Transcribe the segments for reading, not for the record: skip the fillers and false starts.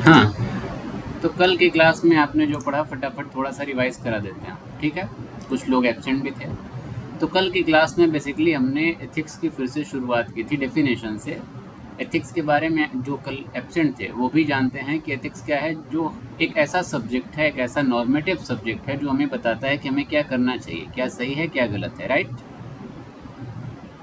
हाँ, तो कल की क्लास में आपने जो पढ़ा फटाफट थोड़ा सा रिवाइज करा देते हैं, ठीक है? कुछ लोग एब्सेंट भी थे। तो कल की क्लास में बेसिकली हमने एथिक्स की फिर से शुरुआत की थी डेफिनेशन से। एथिक्स के बारे में जो कल एब्सेंट थे वो भी जानते हैं कि एथिक्स क्या है, जो एक ऐसा सब्जेक्ट है, एक ऐसा नॉर्मेटिव सब्जेक्ट है जो हमें बताता है कि हमें क्या करना चाहिए, क्या सही है, क्या गलत है, राइट?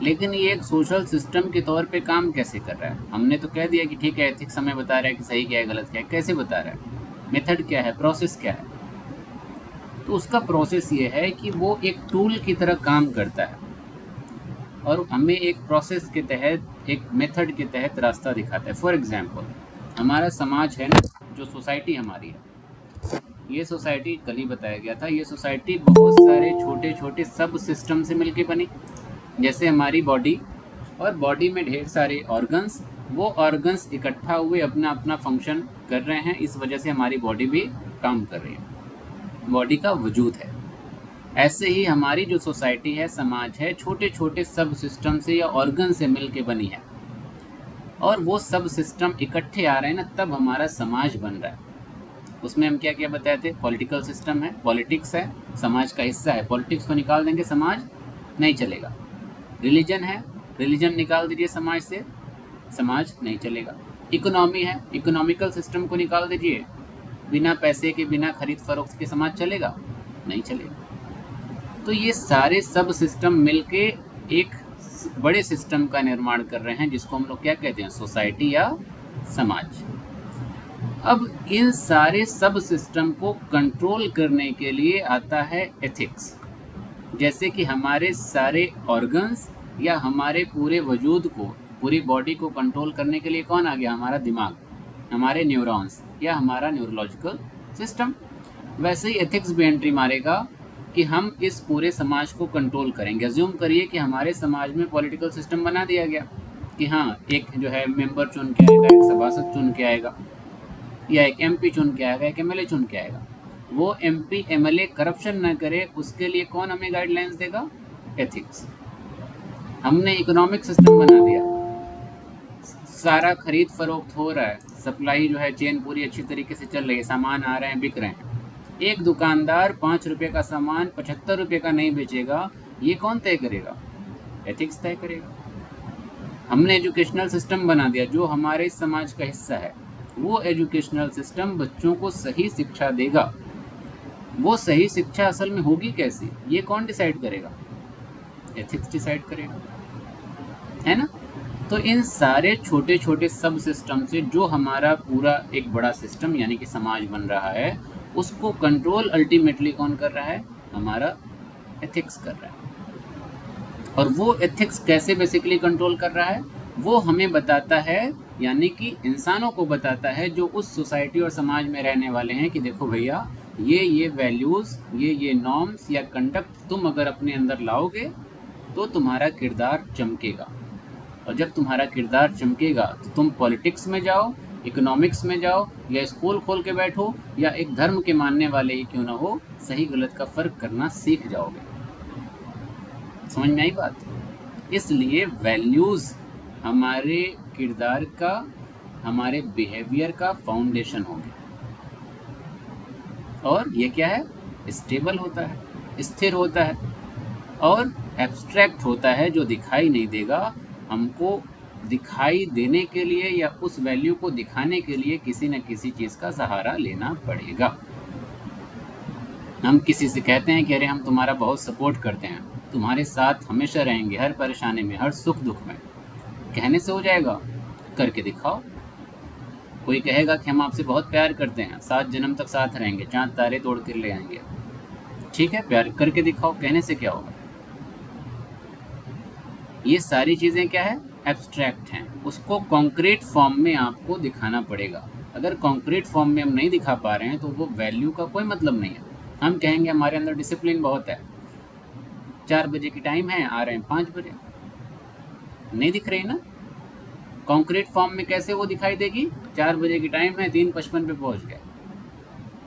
लेकिन ये एक सोशल सिस्टम के तौर पे काम कैसे कर रहा है? हमने तो कह दिया कि ठीक है, एथिक्स हमें बता रहा है कि सही क्या है, गलत क्या है। कैसे बता रहा है? मेथड क्या है, प्रोसेस क्या है? तो उसका प्रोसेस ये है कि वो एक टूल की तरह काम करता है और हमें एक प्रोसेस के तहत, एक मेथड के तहत रास्ता दिखाता है। फॉर एग्जांपल, हमारा समाज है ना, जो सोसाइटी हमारी है, ये सोसाइटी कल ही बताया गया था, ये सोसाइटी बहुत सारे छोटे छोटे सब सिस्टम से मिलके बनी। जैसे हमारी बॉडी, और बॉडी में ढेर सारे ऑर्गन्स, वो ऑर्गन्स इकट्ठा हुए अपना अपना फंक्शन कर रहे हैं, इस वजह से हमारी बॉडी भी काम कर रही है, बॉडी का वजूद है। ऐसे ही हमारी जो सोसाइटी है, समाज है, छोटे छोटे सब सिस्टम से या ऑर्गन से मिल के बनी है, और वो सब सिस्टम इकट्ठे आ रहे हैं ना, तब हमारा समाज बन रहा है। उसमें हम क्या क्या बताए थे? पॉलिटिकल सिस्टम है, पॉलिटिक्स है, समाज का हिस्सा है। पॉलिटिक्स को निकाल देंगे समाज नहीं चलेगा। रिलीजन है, रिलीजन निकाल दीजिए समाज से, समाज नहीं चलेगा। इकोनॉमी है, इकोनॉमिकल सिस्टम को निकाल दीजिए, बिना पैसे के, बिना खरीद फरोख्त के समाज चलेगा? नहीं चलेगा। तो ये सारे सब सिस्टम मिलके एक बड़े सिस्टम का निर्माण कर रहे हैं, जिसको हम लोग क्या कहते हैं? सोसाइटी या समाज। अब इन सारे सब सिस्टम को कंट्रोल करने के लिए आता है एथिक्स। जैसे कि हमारे सारे ऑर्गन्स या हमारे पूरे वजूद को, पूरी बॉडी को कंट्रोल करने के लिए कौन आ गया? हमारा दिमाग, हमारे न्यूरॉन्स या हमारा न्यूरोलॉजिकल सिस्टम। वैसे ही एथिक्स भी एंट्री मारेगा कि हम इस पूरे समाज को कंट्रोल करेंगे। अज्यूम करिए कि हमारे समाज में पॉलिटिकल सिस्टम बना दिया गया कि हाँ, एक जो है मेंबर चुन के आएगा, एक सभासद चुन के आएगा, या एक एमपी चुन के आएगा, एक एमएलए चुन के आएगा। वो एमपी एमएलए करप्शन न करे, उसके लिए कौन हमें गाइडलाइंस देगा? एथिक्स। हमने इकोनॉमिक सिस्टम बना दिया, सारा खरीद फरोख्त हो रहा है, सप्लाई जो है चेन पूरी अच्छी तरीके से चल रही है, सामान आ रहे हैं, बिक रहे हैं। एक दुकानदार 5 रुपये का सामान 75 रुपये का नहीं बेचेगा, ये कौन तय करेगा? एथिक्स तय करेगा। हमने एजुकेशनल सिस्टम बना दिया, जो हमारे समाज का हिस्सा है, वो एजुकेशनल सिस्टम बच्चों को सही शिक्षा देगा। वो सही शिक्षा असल में होगी कैसी, ये कौन डिसाइड करेगा? एथिक्स डिसाइड करेगा, है ना? तो इन सारे छोटे छोटे सब सिस्टम से जो हमारा पूरा एक बड़ा सिस्टम यानी कि समाज बन रहा है, उसको कंट्रोल अल्टीमेटली कौन कर रहा है? हमारा एथिक्स कर रहा है। और वो एथिक्स कैसे बेसिकली कंट्रोल कर रहा है? वो हमें बताता है, यानी कि इंसानों को बताता है जो उस सोसाइटी और समाज में रहने वाले हैं, कि देखो भैया, ये वैल्यूज़, ये नॉर्म्स या कंडक्ट तुम अगर अपने अंदर लाओगे तो तुम्हारा किरदार चमकेगा। और जब तुम्हारा किरदार चमकेगा तो तुम पॉलिटिक्स में जाओ, इकोनॉमिक्स में जाओ, या स्कूल खोल के बैठो, या एक धर्म के मानने वाले ही क्यों ना हो, सही गलत का फ़र्क करना सीख जाओगे। समझ में आई बात? इसलिए वैल्यूज़ हमारे किरदार का, हमारे बिहेवियर का फाउंडेशन होंगे। और ये क्या है? स्टेबल होता है, स्थिर होता है, और एब्स्ट्रैक्ट होता है, जो दिखाई नहीं देगा। हमको दिखाई देने के लिए या उस वैल्यू को दिखाने के लिए किसी न किसी चीज़ का सहारा लेना पड़ेगा। हम किसी से कहते हैं कि अरे हम तुम्हारा बहुत सपोर्ट करते हैं, तुम्हारे साथ हमेशा रहेंगे, हर परेशानी में, हर सुख दुख में। कहने से हो जाएगा? करके दिखाओ। कोई कहेगा कि हम आपसे बहुत प्यार करते हैं, 7 जन्म तक साथ रहेंगे, चाँद तारे तोड़ कर ले आएंगे। ठीक है, प्यार करके दिखाओ, कहने से क्या होगा? ये सारी चीज़ें क्या है? एब्स्ट्रैक्ट हैं, उसको कॉन्क्रीट फॉर्म में आपको दिखाना पड़ेगा। अगर कॉन्क्रीट फॉर्म में हम नहीं दिखा पा रहे हैं तो वो वैल्यू का कोई मतलब नहीं है। हम कहेंगे हमारे अंदर डिसिप्लिन बहुत है, 4 बजे की टाइम है, आ रहे हैं 5 बजे, नहीं दिख रही ना। कॉन्क्रीट फॉर्म में कैसे वो दिखाई देगी? 4 बजे की टाइम है, 3:55 पे पहुँच गए,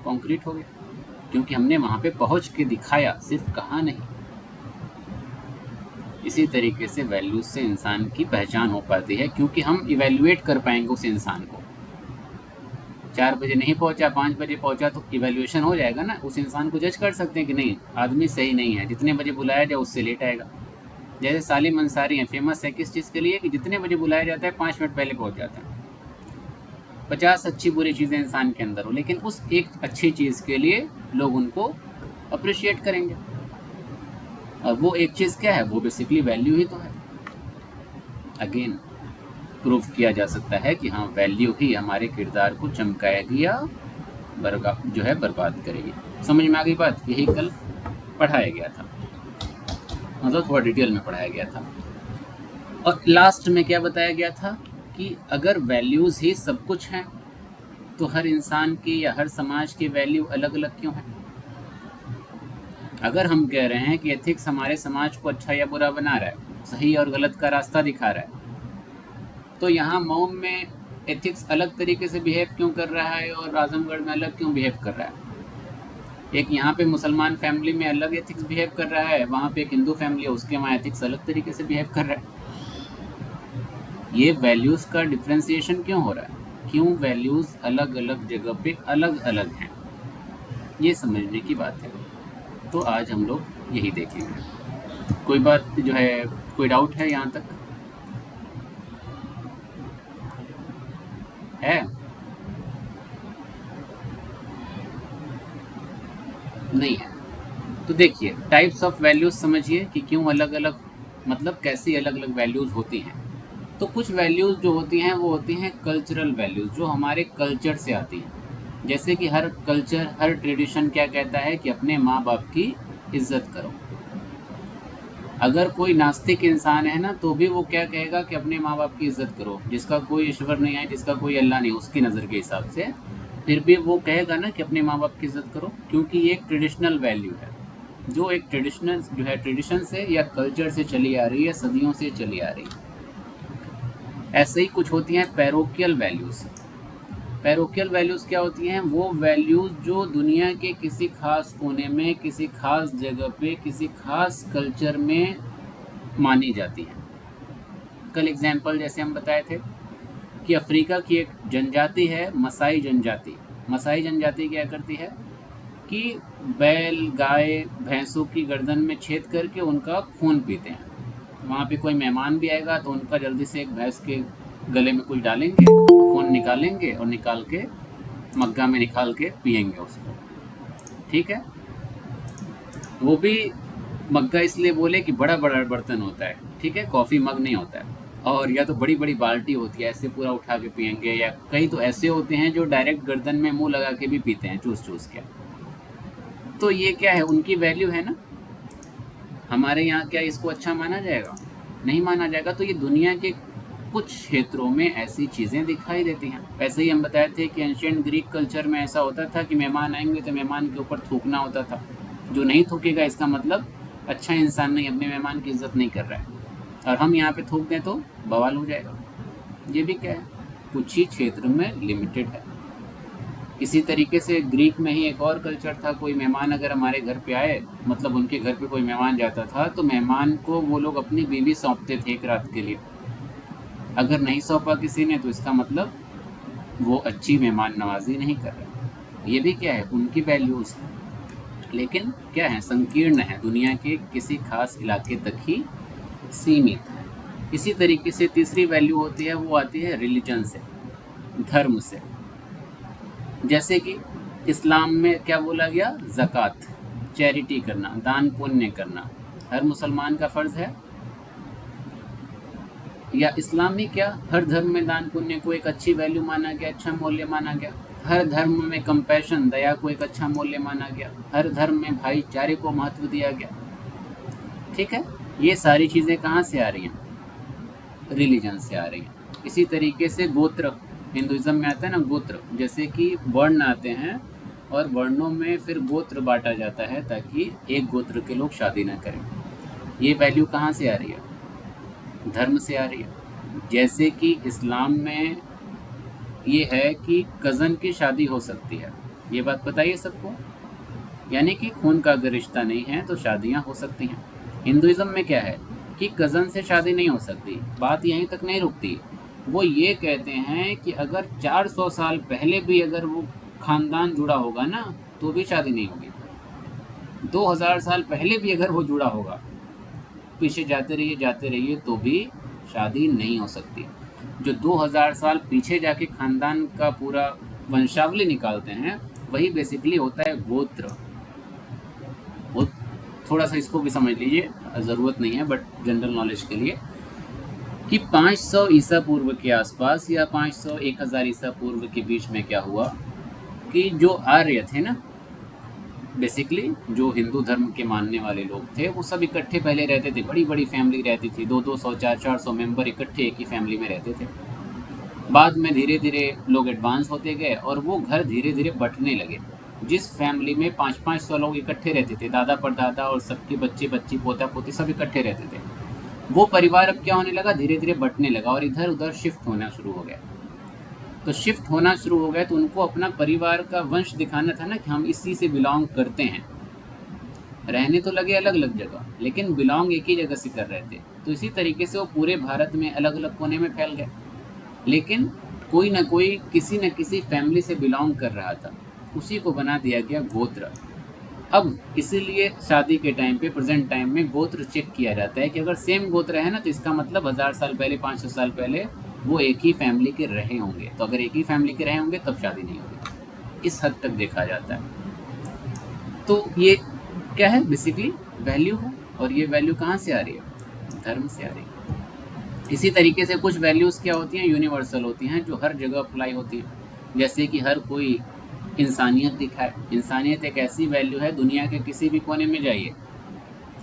कॉन्क्रीट हो गया, क्योंकि हमने वहाँ पे पहुँच के दिखाया, सिर्फ कहा नहीं। इसी तरीके से वैल्यूज़ से इंसान की पहचान हो पाती है, क्योंकि हम इवैल्यूएट कर पाएंगे उस इंसान को। 4 बजे नहीं पहुंचा, 5 बजे पहुंचा, तो इवैल्यूएशन हो जाएगा ना, उस इंसान को जज कर सकते हैं कि नहीं आदमी सही नहीं है, जितने बजे बुलाया जाए उससे लेट आएगा। जैसे सालिम अंसारी हैं, फेमस है किस चीज़ के लिए कि जितने बजे बुलाया जाता है 5 मिनट पहले पहुंच जाता है। 50 अच्छी बुरी चीज़ें इंसान के अंदर हो, लेकिन उस एक अच्छी चीज़ के लिए लोग उनको अप्रिशिएट करेंगे। और वो एक चीज़ क्या है, वो बेसिकली वैल्यू ही तो है। अगेन प्रूफ किया जा सकता है कि हाँ वैल्यू ही हमारे किरदार को चमकाएगी या जो है बर्बाद करेगी। समझ में आ गई बात? यही कल पढ़ाया गया था, मतलब थोड़ा डिटेल में पढ़ाया गया था। और लास्ट में क्या बताया गया था कि अगर वैल्यूज़ ही सब कुछ हैं तो हर इंसान की या हर समाज की वैल्यू अलग अलग क्यों है? अगर हम कह रहे हैं कि एथिक्स हमारे समाज को अच्छा या बुरा बना रहा है, सही और गलत का रास्ता दिखा रहा है, तो यहाँ मऊ में एथिक्स अलग तरीके से बिहेव क्यों कर रहा है और आजमगढ़ में अलग क्यों बिहेव कर रहा है? एक यहाँ पे मुसलमान फैमिली में अलग एथिक्स बिहेव कर रहा है, वहाँ पे एक हिंदू फैमिली है उसके वहाँ एथिक्स अलग तरीके से बिहेव कर रहा है। ये वैल्यूज़ का डिफ्रेंसिएशन क्यों हो रहा है? क्यों वैल्यूज़ अलग अलग जगह पे अलग अलग हैं, ये समझने की बात है। तो आज हम लोग यही देखेंगे। कोई बात जो है, कोई डाउट है यहाँ तक? है? नहीं है? तो देखिए टाइप्स ऑफ वैल्यूज़ समझिए कि क्यों अलग अलग, मतलब कैसी अलग अलग वैल्यूज़ होती हैं। तो कुछ वैल्यूज़ जो होती हैं वो होती हैं कल्चरल वैल्यूज़, जो हमारे कल्चर से आती हैं। जैसे कि हर कल्चर, हर ट्रेडिशन क्या कहता है कि अपने माँ बाप की इज्जत करो। अगर कोई नास्तिक इंसान है ना, तो भी वो क्या कहेगा कि अपने माँ बाप की इज्जत करो। जिसका कोई ईश्वर नहीं है, जिसका कोई अल्लाह नहीं, उसकी नज़र के हिसाब से फिर भी वो कहेगा ना कि अपने माँ बाप की इज्जत करो, क्योंकि ये एक ट्रेडिशनल वैल्यू है, जो एक ट्रेडिशनल जो है ट्रेडिशन से या कल्चर से चली आ रही है, सदियों से चली आ रही है। ऐसे ही कुछ होती हैं पैरोकियल वैल्यूज़। पैरोकियल वैल्यूज़ क्या होती हैं? वो वैल्यूज़ जो दुनिया के किसी खास कोने में, किसी खास जगह पे, किसी खास कल्चर में मानी जाती हैं। कल एग्जाम्पल जैसे हम बताए थे कि अफ्रीका की एक जनजाति है मसाई जनजाति। मसाई जनजाति क्या करती है कि बैल, गाय, भैंसों की गर्दन में छेद करके उनका खून पीते हैं। वहाँ पे कोई मेहमान भी आएगा तो उनका जल्दी से एक भैंस के गले में कुछ डालेंगे, खून निकालेंगे और निकाल के मग्गा में निकाल के पियेंगे उसको। ठीक है? वो भी मग्गा इसलिए बोले कि बड़ा बड़ा बर्तन होता है, ठीक है, कॉफ़ी मग नहीं होता है। और या तो बड़ी बड़ी बाल्टी होती है, ऐसे पूरा उठा के पियेंगे, या कई तो ऐसे होते हैं जो डायरेक्ट गर्दन में मुंह लगा के भी पीते हैं, चूस चूस के। तो ये क्या है? उनकी वैल्यू है ना। हमारे यहाँ क्या इसको अच्छा माना जाएगा? नहीं माना जाएगा। तो ये दुनिया के कुछ क्षेत्रों में ऐसी चीज़ें दिखाई देती हैं। वैसे ही हम बताए थे कि एंशिएंट ग्रीक कल्चर में ऐसा होता था कि मेहमान आएंगे तो मेहमान के ऊपर थूकना होता था। जो नहीं थूकेगा इसका मतलब अच्छा इंसान नहीं, अपने मेहमान की इज्जत नहीं कर रहा है। और हम यहाँ पे थूक दें तो बवाल हो जाएगा। ये भी क्या है? कुछ ही क्षेत्र में लिमिटेड है। इसी तरीके से ग्रीक में ही एक और कल्चर था, कोई मेहमान अगर हमारे घर पे आए, मतलब उनके घर पे कोई मेहमान जाता था, तो मेहमान को वो लोग अपनी बीवी सौंपते थे एक रात के लिए। अगर नहीं सौंपा किसी ने तो इसका मतलब वो अच्छी मेहमान नवाजी नहीं कर रहा। ये भी क्या है? उनकी वैल्यूज़ है, लेकिन क्या है? संकीर्ण है, दुनिया के किसी खास इलाके तक ही सीमित है। इसी तरीके से तीसरी वैल्यू होती है, वो आती है रिलीजन से, धर्म से। जैसे कि इस्लाम में क्या बोला गया? ज़कात, चैरिटी करना, दान पुण्य करना हर मुसलमान का फ़र्ज़ है। या इस्लामी क्या, हर धर्म में दान पुण्य को एक अच्छी वैल्यू माना गया, अच्छा मूल्य माना गया। हर धर्म में कंपैशन, दया को एक अच्छा मूल्य माना गया। हर धर्म में भाईचारे को महत्व दिया गया। ठीक है? ये सारी चीज़ें कहाँ से आ रही हैं? रिलीजन से आ रही हैं। इसी तरीके से गोत्र, हिंदुज़म में आता है ना गोत्र, जैसे कि वर्ण आते हैं और वर्णों में फिर गोत्र बांटा जाता है ताकि एक गोत्र के लोग शादी ना करें। ये वैल्यू कहाँ से आ रही है? धर्म से आ रही है। जैसे कि इस्लाम में ये है कि कज़न की शादी हो सकती है, ये बात बताइए सबको, यानी कि खून का अगर रिश्ता नहीं है तो शादियाँ हो सकती हैं। हिंदुज़म में क्या है कि कज़न से शादी नहीं हो सकती। बात यहीं तक नहीं रुकती, वो ये कहते हैं कि अगर 400 साल पहले भी अगर वो ख़ानदान जुड़ा होगा ना तो भी शादी नहीं होगी। 2000 साल पहले भी अगर वो जुड़ा होगा, पीछे जाते रहिए तो भी शादी नहीं हो सकती। जो 2000 साल पीछे जाके ख़ानदान का पूरा वंशावली निकालते हैं वही बेसिकली होता है गोत्र। वो थोड़ा सा इसको भी समझ लीजिए, ज़रूरत नहीं है बट जनरल नॉलेज के लिए, कि 500 ईसा पूर्व के आसपास या 500 1000 ईसा पूर्व के बीच में क्या हुआ कि जो आर्य थे ना, बेसिकली जो हिंदू धर्म के मानने वाले लोग थे वो सब इकट्ठे पहले रहते थे। बड़ी बड़ी फैमिली रहती थी, 200 400 मेंबर इकट्ठे एक ही फैमिली में रहते थे। बाद में धीरे धीरे लोग एडवांस होते गए और वो घर धीरे धीरे बंटने लगे। जिस फैमिली में 500 लोग इकट्ठे रहते थे, दादा परदादा और सबके बच्चे बच्ची पोता पोती सब इकट्ठे रहते थे, वो परिवार अब क्या होने लगा, धीरे धीरे बंटने लगा और इधर उधर शिफ्ट होना शुरू हो गया। तो शिफ्ट होना शुरू हो गया तो उनको अपना परिवार का वंश दिखाना था ना कि हम इसी से बिलोंग करते हैं। रहने तो लगे अलग अलग जगह, लेकिन बिलोंग एक ही जगह से कर रहे थे। तो इसी तरीके से वो पूरे भारत में अलग अलग कोने में फैल गए, लेकिन कोई ना कोई किसी न किसी फैमिली से बिलोंग कर रहा था, उसी को बना दिया गया गोत्र। अब इसीलिए शादी के टाइम पे, प्रेजेंट टाइम में गोत्र चेक किया जाता है कि अगर सेम गोत्र है ना तो इसका मतलब 1000 साल पहले 500 साल पहले वो एक ही फैमिली के रहे होंगे। तो अगर एक ही फैमिली के रहे होंगे तब शादी नहीं होगी। इस हद तक देखा जाता है। तो ये क्या है, बेसिकली वैल्यू है, और ये वैल्यू कहाँ से आ रही है, धर्म से आ रही है। इसी तरीके से कुछ वैल्यूज़ क्या होती हैं, यूनिवर्सल होती हैं, जो हर जगह अप्लाई होती है। जैसे कि हर कोई इंसानियत दिखाए। इंसानियत एक ऐसी वैल्यू है, दुनिया के किसी भी कोने में जाइए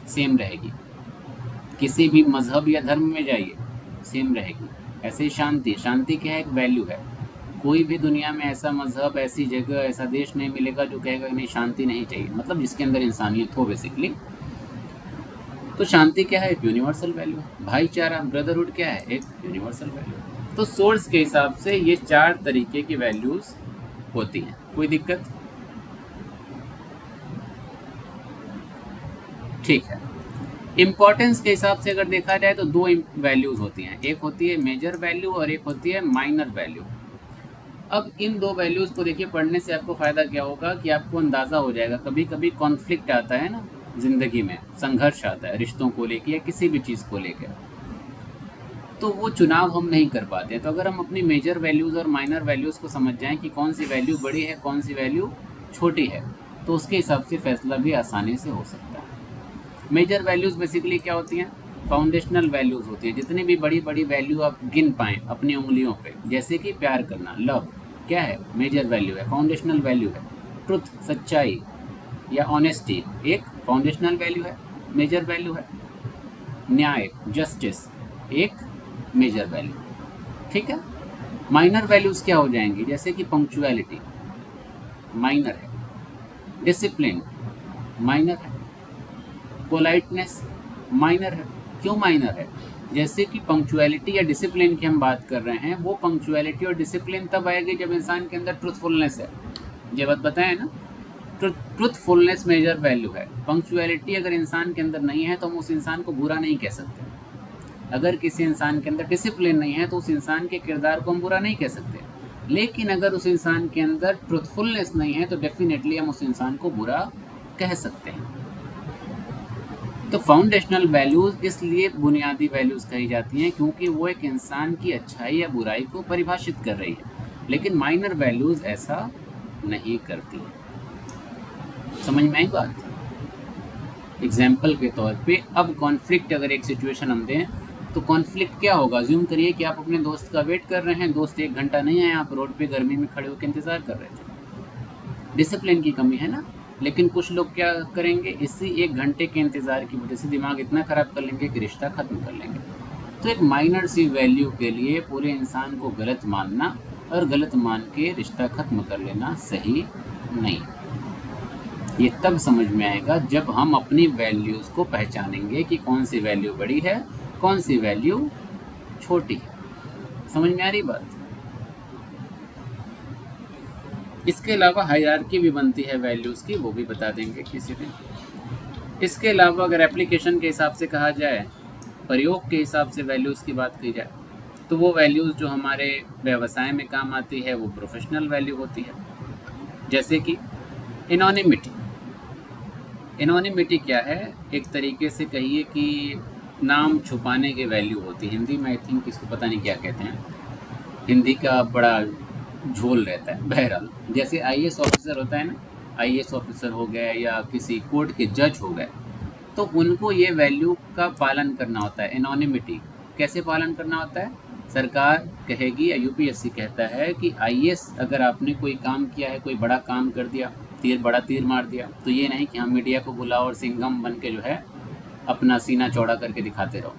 सेम रहेगी, किसी भी मज़हब या धर्म में जाइए सेम रहेगी। ऐसे ही शांति, शांति क्या है, एक वैल्यू है। कोई भी दुनिया में ऐसा मज़हब, ऐसी जगह, ऐसा देश नहीं मिलेगा जो कहेगा नहीं शांति नहीं चाहिए, मतलब जिसके अंदर इंसानियत हो बेसिकली। तो शांति क्या है, एक यूनिवर्सल वैल्यू है। भाईचारा, ब्रदरहुड क्या है, एक यूनिवर्सल वैल्यू है। तो सोर्स के हिसाब से ये 4 तरीके की वैल्यूज़ होती हैं। कोई दिक्कत? ठीक है। इम्पोर्टेंस के हिसाब से अगर देखा जाए तो 2 वैल्यूज़ होती हैं, एक होती है मेजर वैल्यू और एक होती है माइनर वैल्यू। अब इन 2 वैल्यूज़ को देखिए, पढ़ने से आपको फ़ायदा क्या होगा कि आपको अंदाज़ा हो जाएगा। कभी कभी कॉन्फ्लिक्ट आता है ना ज़िंदगी में, संघर्ष आता है रिश्तों को लेकर या किसी भी चीज़ को लेकर, तो वो चुनाव हम नहीं कर पाते। तो अगर हम अपनी मेजर वैल्यूज़ और माइनर वैल्यूज़ को समझ जाएं कि कौन सी वैल्यू बड़ी है, कौन सी वैल्यू छोटी है, तो उसके हिसाब से फैसला भी आसानी से हो सकता है। मेजर वैल्यूज़ बेसिकली क्या होती हैं, फाउंडेशनल वैल्यूज़ होती हैं। जितनी भी बड़ी बड़ी वैल्यू आप गिन पाएँ अपनी उंगलियों पे, जैसे कि प्यार करना, लव, क्या है, मेजर वैल्यू है, फाउंडेशनल वैल्यू है। ट्रुथ, सच्चाई या ऑनेस्टी एक फाउंडेशनल वैल्यू है, मेजर वैल्यू है। न्याय, जस्टिस एक मेजर वैल्यू, ठीक है। माइनर वैल्यूज़ क्या हो जाएंगी, जैसे कि पंक्चुअलिटी माइनर है, डिसिप्लिन माइनर है, पोलाइटनेस माइनर है। क्यों माइनर है, जैसे कि पंक्चुअलिटी या डिसिप्लिन की हम बात कर रहे हैं, वो पंक्चुअलिटी और डिसिप्लिन तब आएगी जब इंसान के अंदर ट्रुथफुलनेस है। ये बात बताएं ना, ट्रुथफुलनेस मेजर वैल्यू है। पंक्चुअलिटी अगर इंसान के अंदर नहीं है तो हम उस इंसान को बुरा नहीं कह सकते। अगर किसी इंसान के अंदर डिसिप्लिन नहीं है तो उस इंसान के किरदार को हम बुरा नहीं कह सकते। लेकिन अगर उस इंसान के अंदर ट्रुथफुलनेस नहीं है तो डेफिनेटली हम उस इंसान को बुरा कह सकते हैं। तो फाउंडेशनल वैल्यूज़ इसलिए बुनियादी वैल्यूज़ कही जाती हैं क्योंकि वो एक इंसान की अच्छाई या बुराई को परिभाषित कर रही है, लेकिन माइनर वैल्यूज़ ऐसा नहीं करती। समझ में आई बात? एग्जाम्पल के तौर पे, अब कॉन्फ्लिक्ट अगर एक सिचुएशन हम दें तो कॉन्फ्लिक्ट क्या होगा, ज़ूम करिए कि आप अपने दोस्त का वेट कर रहे हैं, दोस्त 1 घंटा नहीं आया, आप रोड पे गर्मी में खड़े होकर इंतज़ार कर रहे थे। डिसिप्लिन की कमी है ना। लेकिन कुछ लोग क्या करेंगे, इसी 1 घंटे के इंतज़ार की वजह से दिमाग इतना ख़राब कर लेंगे कि रिश्ता ख़त्म कर लेंगे। तो एक माइनर सी वैल्यू के लिए पूरे इंसान को गलत मानना और गलत मान के रिश्ता ख़त्म कर लेना सही नहीं। ये तब समझ में आएगा जब हम अपनी वैल्यूज़ को पहचानेंगे कि कौन सी वैल्यू बड़ी है, कौन सी वैल्यू छोटी है। समझ में आ रही बात? इसके अलावा हायरार्की भी बनती है वैल्यूज़ की, वो भी बता देंगे किसी दिन। इसके अलावा अगर एप्लीकेशन के हिसाब से कहा जाए, प्रयोग के हिसाब से वैल्यूज़ की बात की जाए, तो वो वैल्यूज़ जो हमारे व्यवसाय में काम आती है वो प्रोफेशनल वैल्यू होती है। जैसे कि एनोनिमिटी। एनोनिमिटी क्या है? एक तरीके से कहिए कि नाम छुपाने की वैल्यू होती है। हिंदी में आई थिंक इसको पता नहीं क्या कहते हैं, हिंदी का बड़ा झोल रहता है। बहरहाल जैसे आईएएस ऑफिसर होता है ना, आईएएस ऑफिसर हो गए या किसी कोर्ट के जज हो गए, तो उनको ये वैल्यू का पालन करना होता है। एनोनिमिटी कैसे पालन करना होता है? सरकार कहेगी या यूपीएससी कहता है कि आईएएस अगर आपने कोई काम किया है, कोई बड़ा काम कर दिया, बड़ा तीर मार दिया, तो ये नहीं कि हम मीडिया को बुलाओ और सिंघम बन के जो है अपना सीना चौड़ा करके दिखाते रहो।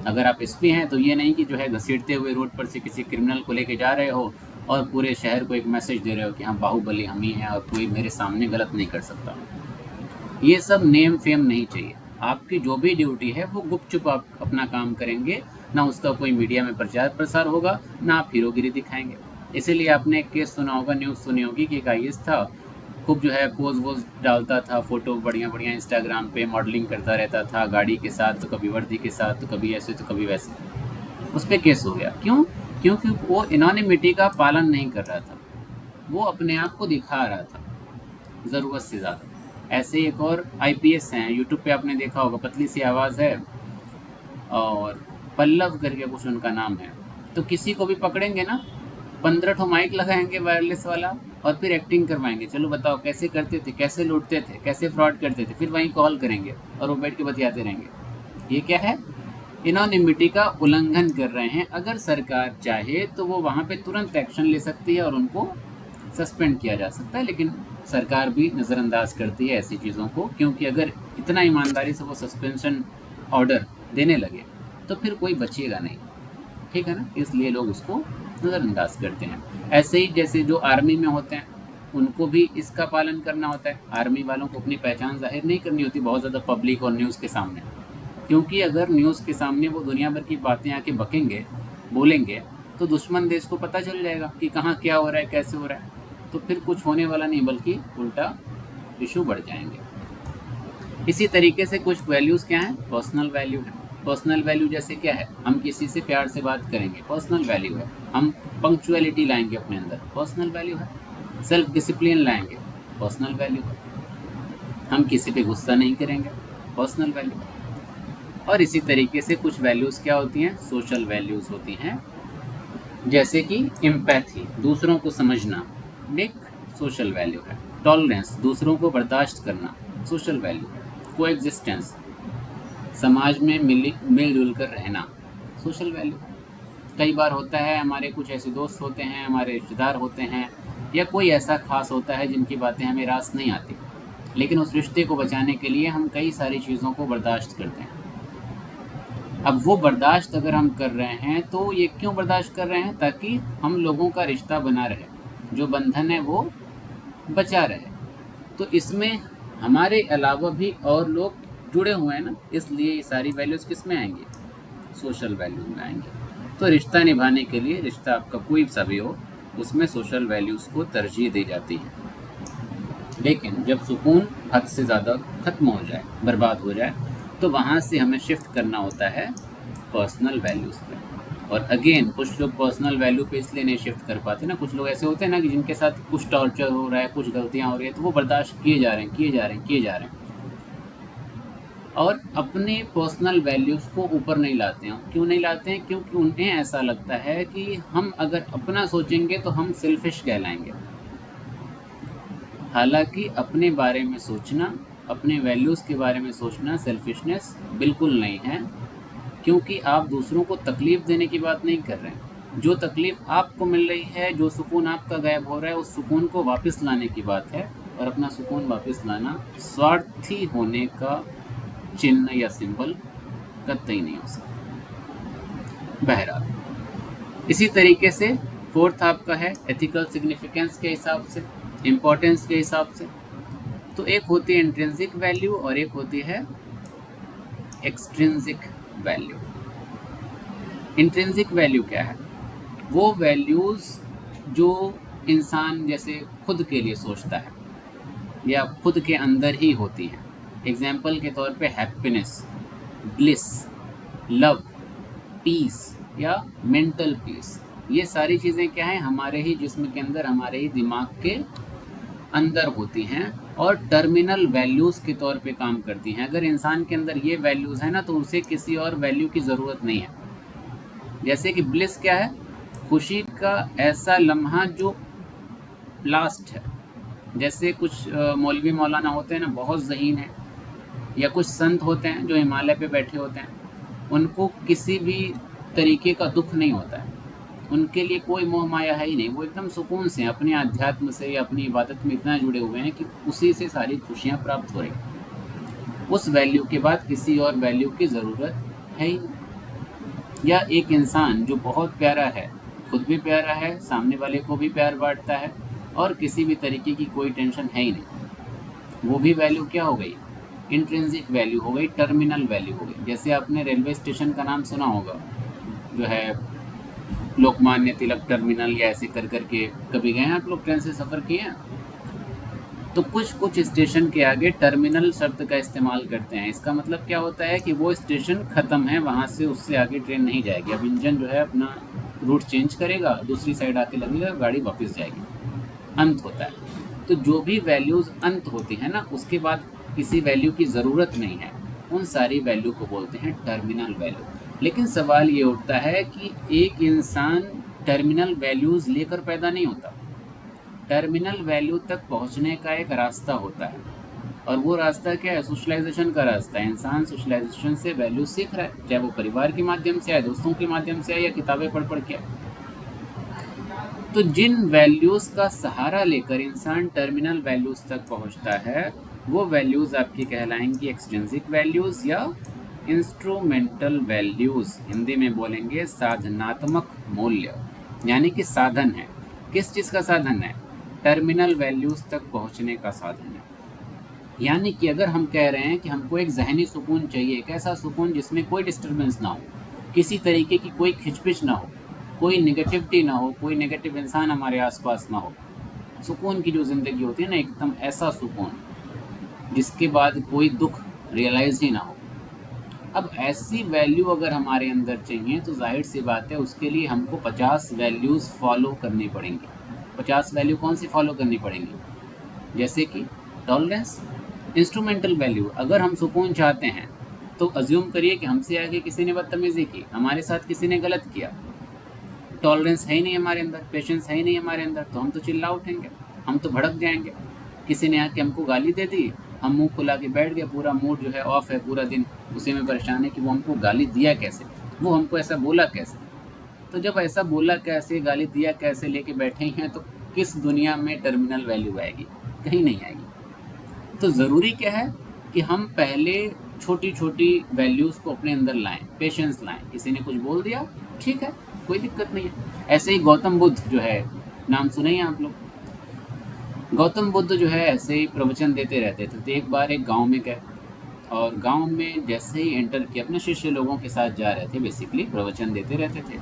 अगर आप एसपी हैं तो ये नहीं कि जो है घसीटते हुए रोड पर से किसी क्रिमिनल को लेके जा रहे हो और पूरे शहर को एक मैसेज दे रहे हो कि हाँ बाहुबली हम ही हैं और कोई मेरे सामने गलत नहीं कर सकता। ये सब नेम फेम नहीं चाहिए। आपकी जो भी ड्यूटी है वो गुपचुप आप अपना काम करेंगे, ना उसका कोई मीडिया में प्रचार प्रसार होगा, ना आप हीरोगिरी दिखाएंगे। इसीलिए आपने एक केस सुना होगा, न्यूज़ सुनी होगी कि एक आईएएस था, खूब जो है पोज वोज डालता था, फ़ोटो बढ़िया बढ़िया इंस्टाग्राम पे मॉडलिंग करता रहता था, गाड़ी के साथ, तो कभी वर्दी के साथ, तो कभी ऐसे तो कभी वैसे। उस पर केस हो गया। क्यों? क्योंकि वो एनोनिमिटी का पालन नहीं कर रहा था, वो अपने आप को दिखा रहा था ज़रूरत से ज़्यादा। ऐसे एक और आईपीएस हैं, यूट्यूब पे आपने देखा होगा, पतली सी आवाज़ है और पल्लव करके कुछ उनका नाम है। तो किसी को भी पकड़ेंगे ना, 15 ठो माइक लगाएंगे वायरलेस वाला और फिर एक्टिंग करवाएंगे, चलो बताओ कैसे करते थे, कैसे लूटते थे, कैसे फ्रॉड करते थे, फिर वहीं कॉल करेंगे और वो बैठ के बतियाते रहेंगे। ये क्या है? एनोनिमिटी का उल्लंघन कर रहे हैं। अगर सरकार चाहे तो वो वहाँ पे तुरंत एक्शन ले सकती है और उनको सस्पेंड किया जा सकता है, लेकिन सरकार भी नज़रअंदाज करती है ऐसी चीज़ों को, क्योंकि अगर इतना ईमानदारी से वो सस्पेंशन ऑर्डर देने लगे तो फिर कोई बचेगा नहीं, ठीक है ना। इसलिए लोग उसको नज़रअंदाज करते हैं। ऐसे ही जैसे जो आर्मी में होते हैं उनको भी इसका पालन करना होता है। आर्मी वालों को अपनी पहचान जाहिर नहीं करनी होती बहुत ज़्यादा पब्लिक और न्यूज़ के सामने, क्योंकि अगर न्यूज़ के सामने वो दुनिया भर की बातें आके बकेंगे, बोलेंगे, तो दुश्मन देश को पता चल जाएगा कि कहाँ क्या हो रहा है, कैसे हो रहा है, तो फिर कुछ होने वाला नहीं बल्कि उल्टा इशू बढ़ जाएंगे। इसी तरीके से कुछ वैल्यूज़ क्या हैं? पर्सनल वैल्यू है। पर्सनल वैल्यू जैसे क्या है? हम किसी से प्यार से बात करेंगे, पर्सनल वैल्यू है। हम पंक्चुअलिटी लाएंगे अपने अंदर, पर्सनल वैल्यू है। सेल्फ डिसिप्लिन लाएंगे, पर्सनल वैल्यू है। हम किसी पे गुस्सा नहीं करेंगे, पर्सनल वैल्यू है। और इसी तरीके से कुछ वैल्यूज़ क्या होती हैं? सोशल वैल्यूज़ होती हैं, जैसे कि एम्पैथी, दूसरों को समझना, एक सोशल वैल्यू है। टॉलरेंस, दूसरों को बर्दाश्त करना, सोशल वैल्यू है। कोएग्जिस्टेंस, समाज में मिलजुल कर रहना, सोशल वैल्यू है। कई बार होता है हमारे कुछ ऐसे दोस्त होते हैं, हमारे रिश्तेदार होते हैं, या कोई ऐसा खास होता है जिनकी बातें हमें रास नहीं आती, लेकिन उस रिश्ते को बचाने के लिए हम कई सारी चीज़ों को बर्दाश्त करते हैं। अब वो बर्दाश्त अगर हम कर रहे हैं तो ये क्यों बर्दाश्त कर रहे हैं? ताकि हम लोगों का रिश्ता बना रहे, जो बंधन है वो बचा रहे। तो इसमें हमारे अलावा भी और लोग जुड़े हुए हैं ना, इसलिए ये सारी वैल्यूज़ किस में आएंगी? सोशल वैल्यूज़ में आएंगी। तो रिश्ता निभाने के लिए, रिश्ता आपका कोई सा भी हो, उसमें सोशल वैल्यूज़ को तरजीह दी जाती है। लेकिन जब सुकून हद से ज़्यादा ख़त्म हो जाए, बर्बाद हो जाए, तो वहाँ से हमें शिफ्ट करना होता है पर्सनल वैल्यूज़ पे। और अगेन कुछ लोग पर्सनल वैल्यू पे इसलिए नहीं शिफ्ट कर पाते ना, कुछ लोग ऐसे होते हैं ना कि जिनके साथ कुछ टॉर्चर हो रहा है, कुछ गलतियाँ हो रही है, तो वो बर्दाश्त किए जा रहे हैं और अपने पर्सनल वैल्यूज़ को ऊपर नहीं लाते हैं। क्यों नहीं लाते हैं? क्योंकि उन्हें ऐसा लगता है कि हम अगर अपना सोचेंगे तो हम सेल्फिश कहलाएंगे। हालांकि अपने बारे में सोचना, अपने वैल्यूज़ के बारे में सोचना सेल्फिशनेस बिल्कुल नहीं है, क्योंकि आप दूसरों को तकलीफ़ देने की बात नहीं कर रहे हैं। जो तकलीफ़ आपको मिल रही है, जो सुकून आपका गायब हो रहा है, उस सुकून को वापस लाने की बात है। और अपना सुकून वापस लाना स्वार्थी होने का चिन्ह या सिंबल कतई नहीं हो सकता। बहरहाल इसी तरीके से फोर्थ आपका है एथिकल सिग्निफिकेंस के हिसाब से, इम्पोर्टेंस के हिसाब से। तो एक होती है इंट्रिंसिक वैल्यू और एक होती है एक्सट्रिंसिक वैल्यू। इंट्रिंसिक वैल्यू क्या है? वो वैल्यूज़ जो इंसान जैसे खुद के लिए सोचता है या खुद के अंदर ही होती हैं। एग्जाम्पल के तौर पे हैप्पीनेस, ब्लिस, लव, पीस, या मेंटल पीस, ये सारी चीज़ें क्या हैं, हमारे ही जिस्म के अंदर, हमारे ही दिमाग के अंदर होती हैं और टर्मिनल वैल्यूज़ के तौर पे काम करती हैं। अगर इंसान के अंदर ये वैल्यूज़ हैं ना, तो उसे किसी और वैल्यू की ज़रूरत नहीं है। जैसे कि ब्लिस क्या है, खुशी का ऐसा लम्हा जो लास्ट है। जैसे कुछ मौलवी मौलाना होते हैं ना, बहुत ज़हीन है, या कुछ संत होते हैं जो हिमालय पे बैठे होते हैं, उनको किसी भी तरीके का दुख नहीं होता है, उनके लिए कोई मोह माया है ही नहीं, वो एकदम सुकून से अपने आध्यात्म से या अपनी इबादत में इतना जुड़े हुए हैं कि उसी से सारी खुशियाँ प्राप्त हो रही हैं। उस वैल्यू के बाद किसी और वैल्यू की ज़रूरत है ही नहीं। या एक इंसान जो बहुत प्यारा है, खुद भी प्यारा है, सामने वाले को भी प्यार बांटता है और किसी भी तरीके की कोई टेंशन है ही नहीं, वो भी वैल्यू क्या हो गई, इंट्रिंसिक वैल्यू हो गई, टर्मिनल वैल्यू हो गई। जैसे आपने रेलवे स्टेशन का नाम सुना होगा, जो है लोकमान्य तिलक टर्मिनल, या ऐसे कर करके, कभी गए हैं आप लोग, ट्रेन से सफ़र किए हैं? तो कुछ स्टेशन के आगे टर्मिनल शब्द का इस्तेमाल करते हैं। इसका मतलब क्या होता है कि वो स्टेशन ख़त्म है, वहाँ से उससे आगे ट्रेन नहीं जाएगी। अब इंजन जो है अपना रूट चेंज करेगा, दूसरी साइड आके लगेगा, गाड़ी वापस जाएगी, अंत होता है। तो जो भी वैल्यूज़ अंत होती हैं ना, उसके बाद किसी वैल्यू की ज़रूरत नहीं है, उन सारी वैल्यू को बोलते हैं टर्मिनल वैल्यू। लेकिन सवाल ये उठता है कि एक इंसान टर्मिनल वैल्यूज़ लेकर पैदा नहीं होता, टर्मिनल वैल्यू तक पहुंचने का एक रास्ता होता है, और वो रास्ता क्या है, सोशलाइजेशन का रास्ता है। इंसान सोशलाइजेशन से वैल्यू सीख रहा है, चाहे वो परिवार के माध्यम से आए, दोस्तों के माध्यम से आए, या किताबें पढ़ पढ़ के आए। तो जिन वैल्यूज़ का सहारा लेकर इंसान टर्मिनल वैल्यूज़ तक पहुंचता है, वो वैल्यूज़ आपकी कहलाएंगी एक्सट्रिंसिक वैल्यूज़ या इंस्ट्रूमेंटल वैल्यूज़। हिंदी में बोलेंगे साधनात्मक मूल्य, यानी कि साधन है। किस चीज़ का साधन है? टर्मिनल वैल्यूज़ तक पहुंचने का साधन है। यानी कि अगर हम कह रहे हैं कि हमको एक ज़हनी सुकून चाहिए, एक ऐसा सुकून जिसमें कोई डिस्टर्बेंस ना हो, किसी तरीके की कोई खिचपिच ना हो, कोई नेगेटिविटी ना हो, कोई नेगेटिव इंसान हमारे आसपास ना हो, सुकून की जो ज़िंदगी होती है ना, एकदम ऐसा सुकून जिसके बाद कोई दुख रियलाइज़ ही ना हो। अब ऐसी वैल्यू अगर हमारे अंदर चाहिए तो जाहिर सी बात है, उसके लिए हमको 50 वैल्यूज़ फॉलो करनी पड़ेंगी। 50 वैल्यू कौन सी फॉलो करनी पड़ेंगी? जैसे कि टॉलरेंस, इंस्ट्रूमेंटल वैल्यू। अगर हम सुकून चाहते हैं तो अज्यूम करिए कि हमसे आगे किसी ने बदतमीज़ी की, हमारे साथ किसी ने गलत किया, टॉलरेंस है ही नहीं हमारे अंदर, पेशेंस है ही नहीं हमारे अंदर, तो हम तो चिल्ला उठेंगे, हम तो भड़क जाएंगे। किसी ने आके हमको गाली दे दी, हम मुंह खुला के बैठ गए, पूरा मूड जो है ऑफ है, पूरा दिन उसी में परेशान है कि वो हमको गाली दिया कैसे, वो हमको ऐसा बोला कैसे। तो जब ऐसा बोला कैसे, गाली दिया कैसे लेके बैठे हैं, तो किस दुनिया में टर्मिनल वैल्यू आएगी? कहीं नहीं आएगी। तो ज़रूरी क्या है कि हम पहले छोटी छोटी वैल्यूज़ को अपने अंदर लाएं, पेशेंस लाएं। किसी ने कुछ बोल दिया, ठीक है, कोई दिक्कत नहीं है। ऐसे ही गौतम बुद्ध जो है, नाम सुने हैं आप लोग? गौतम बुद्ध जो है ऐसे ही प्रवचन देते रहते थे। तो एक बार एक गांव में गए, और गांव में जैसे ही एंटर किया, अपने शिष्य लोगों के साथ जा रहे थे, बेसिकली प्रवचन देते रहते थे।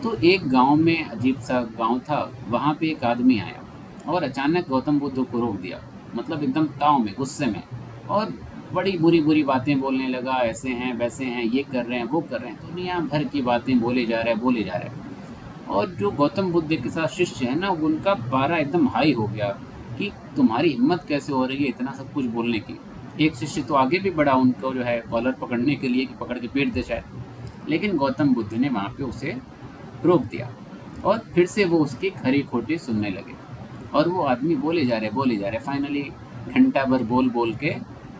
तो एक गांव में, अजीब सा गांव था, वहाँ पे एक आदमी आया और अचानक गौतम बुद्ध को रोक दिया, मतलब एकदम ताव में, गुस्से में, और बड़ी बुरी बुरी बातें बोलने लगा। ऐसे हैं, वैसे हैं, ये कर रहे हैं, वो कर रहे हैं, दुनिया भर की बातें बोले जा रहे हैं, बोले जा रहे हैं। और जो गौतम बुद्ध के साथ शिष्य है ना, उनका पारा एकदम हाई हो गया कि तुम्हारी हिम्मत कैसे हो रही है इतना सब कुछ बोलने की। एक शिष्य तो आगे भी बढ़ा उनको जो है कॉलर पकड़ने के लिए कि पकड़ के पीट दे शायद, लेकिन गौतम बुद्ध ने वहाँ पे उसे रोक दिया, और फिर से वो उसकी खरी खोटी सुनने लगे। और वो आदमी बोले जा रहे, फाइनली घंटा भर बोल बोल के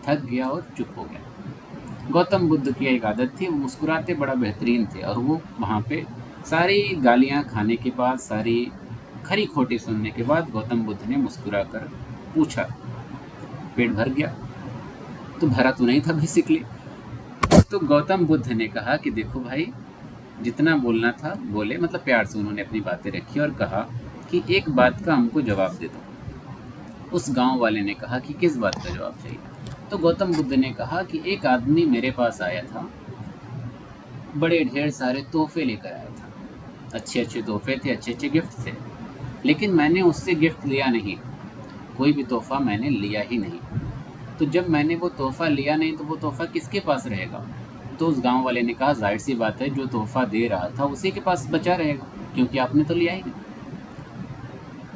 थक गया और चुप हो गया। गौतम बुद्ध की एक आदत थी, वो मुस्कुराते बड़ा बेहतरीन थे, और वो वहाँ पे सारी गालियाँ खाने के बाद, सारी खरी खोटी सुनने के बाद गौतम बुद्ध ने मुस्कुरा कर पूछा, पेट भर गया? तो भरा तो नहीं था बेसिकली। तो गौतम बुद्ध ने कहा कि देखो भाई, जितना बोलना था बोले, मतलब प्यार से उन्होंने अपनी बातें रखी और कहा कि एक बात का हमको जवाब दे दो। उस गांव वाले ने कहा कि किस बात का जवाब चाहिए? तो गौतम बुद्ध ने कहा कि एक आदमी मेरे पास आया था, बड़े ढेर सारे तोहफे लेकर आया था, अच्छे अच्छे तोहफे थे, अच्छे अच्छे गिफ्ट थे, लेकिन मैंने उससे गिफ्ट लिया नहीं, कोई भी तोहफा मैंने लिया ही नहीं। तो जब मैंने वो तोहफा लिया नहीं, तो वो तोहफा किसके पास रहेगा? तो उस गांव वाले ने कहा जाहिर सी बात है, जो तोहफा दे रहा था उसी के पास बचा रहेगा, क्योंकि आपने तो लिया ही नहीं।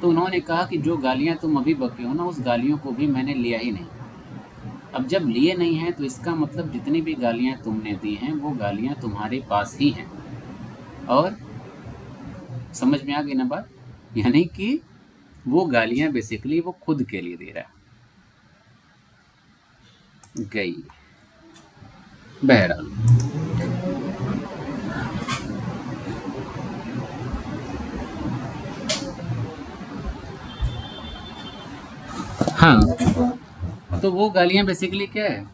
तो उन्होंने कहा कि जो गालियां तुम अभी बके हो ना, उस गालियों को भी मैंने लिया ही नहीं। अब जब लिए नहीं हैं तो इसका मतलब जितनी भी गालियां तुमने दी हैं वो गालियां तुम्हारे पास ही हैं। और समझ में आ गई ना बात? यानी कि वो गालियां बेसिकली वो खुद के लिए दे रहा है। गई। बहरहाल, हाँ, तो वो गालियां बेसिकली क्या है,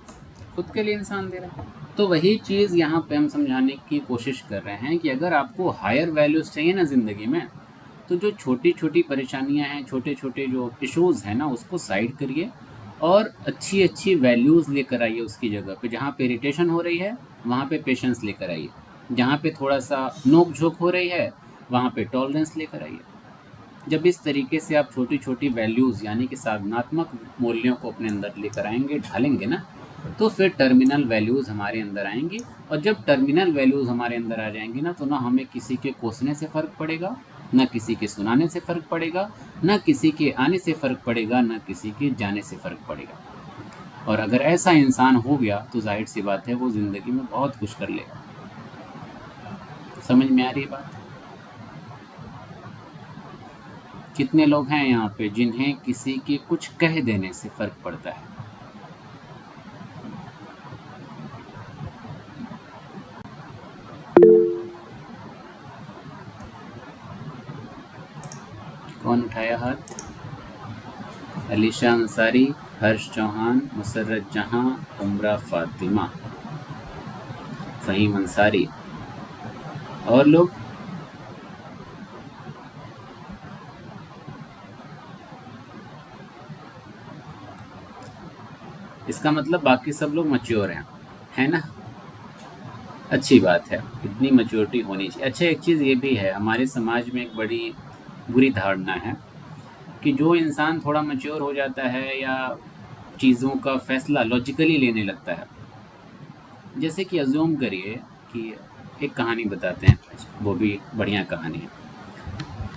खुद के लिए इंसान दे रहा है। तो वही चीज़ यहाँ पे हम समझाने की कोशिश कर रहे हैं कि अगर आपको हायर वैल्यूज़ चाहिए ना ज़िंदगी में, तो जो छोटी छोटी परेशानियाँ हैं, छोटे छोटे जो इश्यूज़ हैं ना, उसको साइड करिए और अच्छी अच्छी वैल्यूज़ लेकर आइए उसकी जगह पे। जहाँ पे इरिटेशन हो रही है वहाँ पे पेशेंस लेकर आइए, जहाँ पे थोड़ा सा नोक झोंक हो रही है वहाँ पे टॉलरेंस लेकर आइए। जब इस तरीके से आप छोटी छोटी वैल्यूज़ यानी कि साधनात्मक मूल्यों को अपने अंदर लेकर आएंगे, ढालेंगे ना, तो फिर टर्मिनल वैल्यूज़ हमारे अंदर आएंगी। और जब टर्मिनल वैल्यूज़ हमारे अंदर आ जाएंगी ना, तो ना हमें किसी के कोसने से फ़र्क पड़ेगा, ना किसी के सुनाने से फ़र्क पड़ेगा, ना किसी के आने से फ़र्क पड़ेगा, ना किसी के जाने से फ़र्क पड़ेगा। और अगर ऐसा इंसान हो गया तो जाहिर सी बात है वो ज़िंदगी में बहुत कुछ कर लेगा। समझ में आ रही है बात? कितने लोग हैं यहाँ पे जिन्हें किसी के कुछ कह देने से फ़र्क पड़ता है? कौन उठाया हाथ? अलीशा अंसारी, हर्ष चौहान, मुसर्रत जहां, उम्रा फातिमा, फ़हीम अंसारी। और लोग? इसका मतलब बाकी सब लोग मैच्योर हैं, है ना? अच्छी बात है, इतनी मैच्योरिटी होनी चाहिए। अच्छा, एक चीज़ ये भी है, हमारे समाज में एक बड़ी बुरी धारणा है कि जो इंसान थोड़ा मैच्योर हो जाता है या चीज़ों का फ़ैसला लॉजिकली लेने लगता है, जैसे कि अज़्यूम करिए कि एक कहानी बताते हैं, वो भी बढ़िया कहानी है।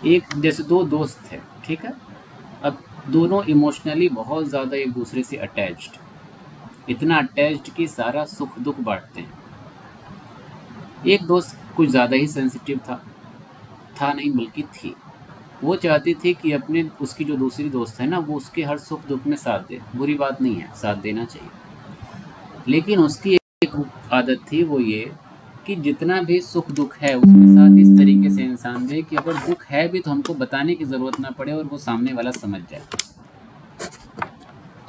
एक जैसे दो दोस्त थे, ठीक है? अब दोनों इमोशनली बहुत ज़्यादा एक दूसरे से अटैच्ड, इतना अटैच्ड कि सारा सुख दुख बांटते हैं। एक दोस्त कुछ ज़्यादा ही सेंसिटिव था नहीं बल्कि थी। वो चाहती थी कि अपने उसकी जो दूसरी दोस्त है ना, वो उसके हर सुख दुख में साथ दे। बुरी बात नहीं है, साथ देना चाहिए। लेकिन उसकी एक आदत थी, वो ये कि जितना भी सुख दुख है उसमें साथ इस तरीके से इंसान दे कि अगर दुख है भी तो हमको बताने की ज़रूरत ना पड़े और वो सामने वाला समझ जाए।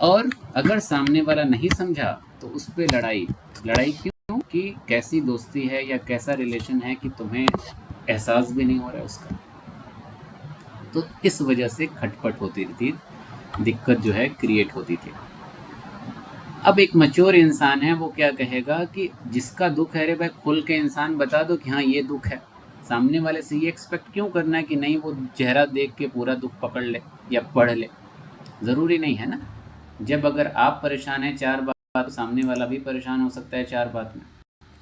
और अगर सामने वाला नहीं समझा तो उस पर लड़ाई। लड़ाई क्यों? कि कैसी दोस्ती है या कैसा रिलेशन है कि तुम्हें एहसास भी नहीं हो रहा है उसका। तो इस वजह से खटपट होती थी, दिक्कत जो है क्रिएट होती थी। अब एक मैच्योर इंसान है, वो क्या कहेगा कि जिसका दुख है, रे भाई खुल के इंसान बता दो कि हाँ ये दुख है। सामने वाले से ये एक्सपेक्ट क्यों करना है कि नहीं वो चेहरा देख के पूरा दुख पकड़ ले या पढ़ ले? ज़रूरी नहीं है ना। जब अगर आप परेशान हैं 4 बात, तो सामने वाला भी परेशान हो सकता है 4 बात में।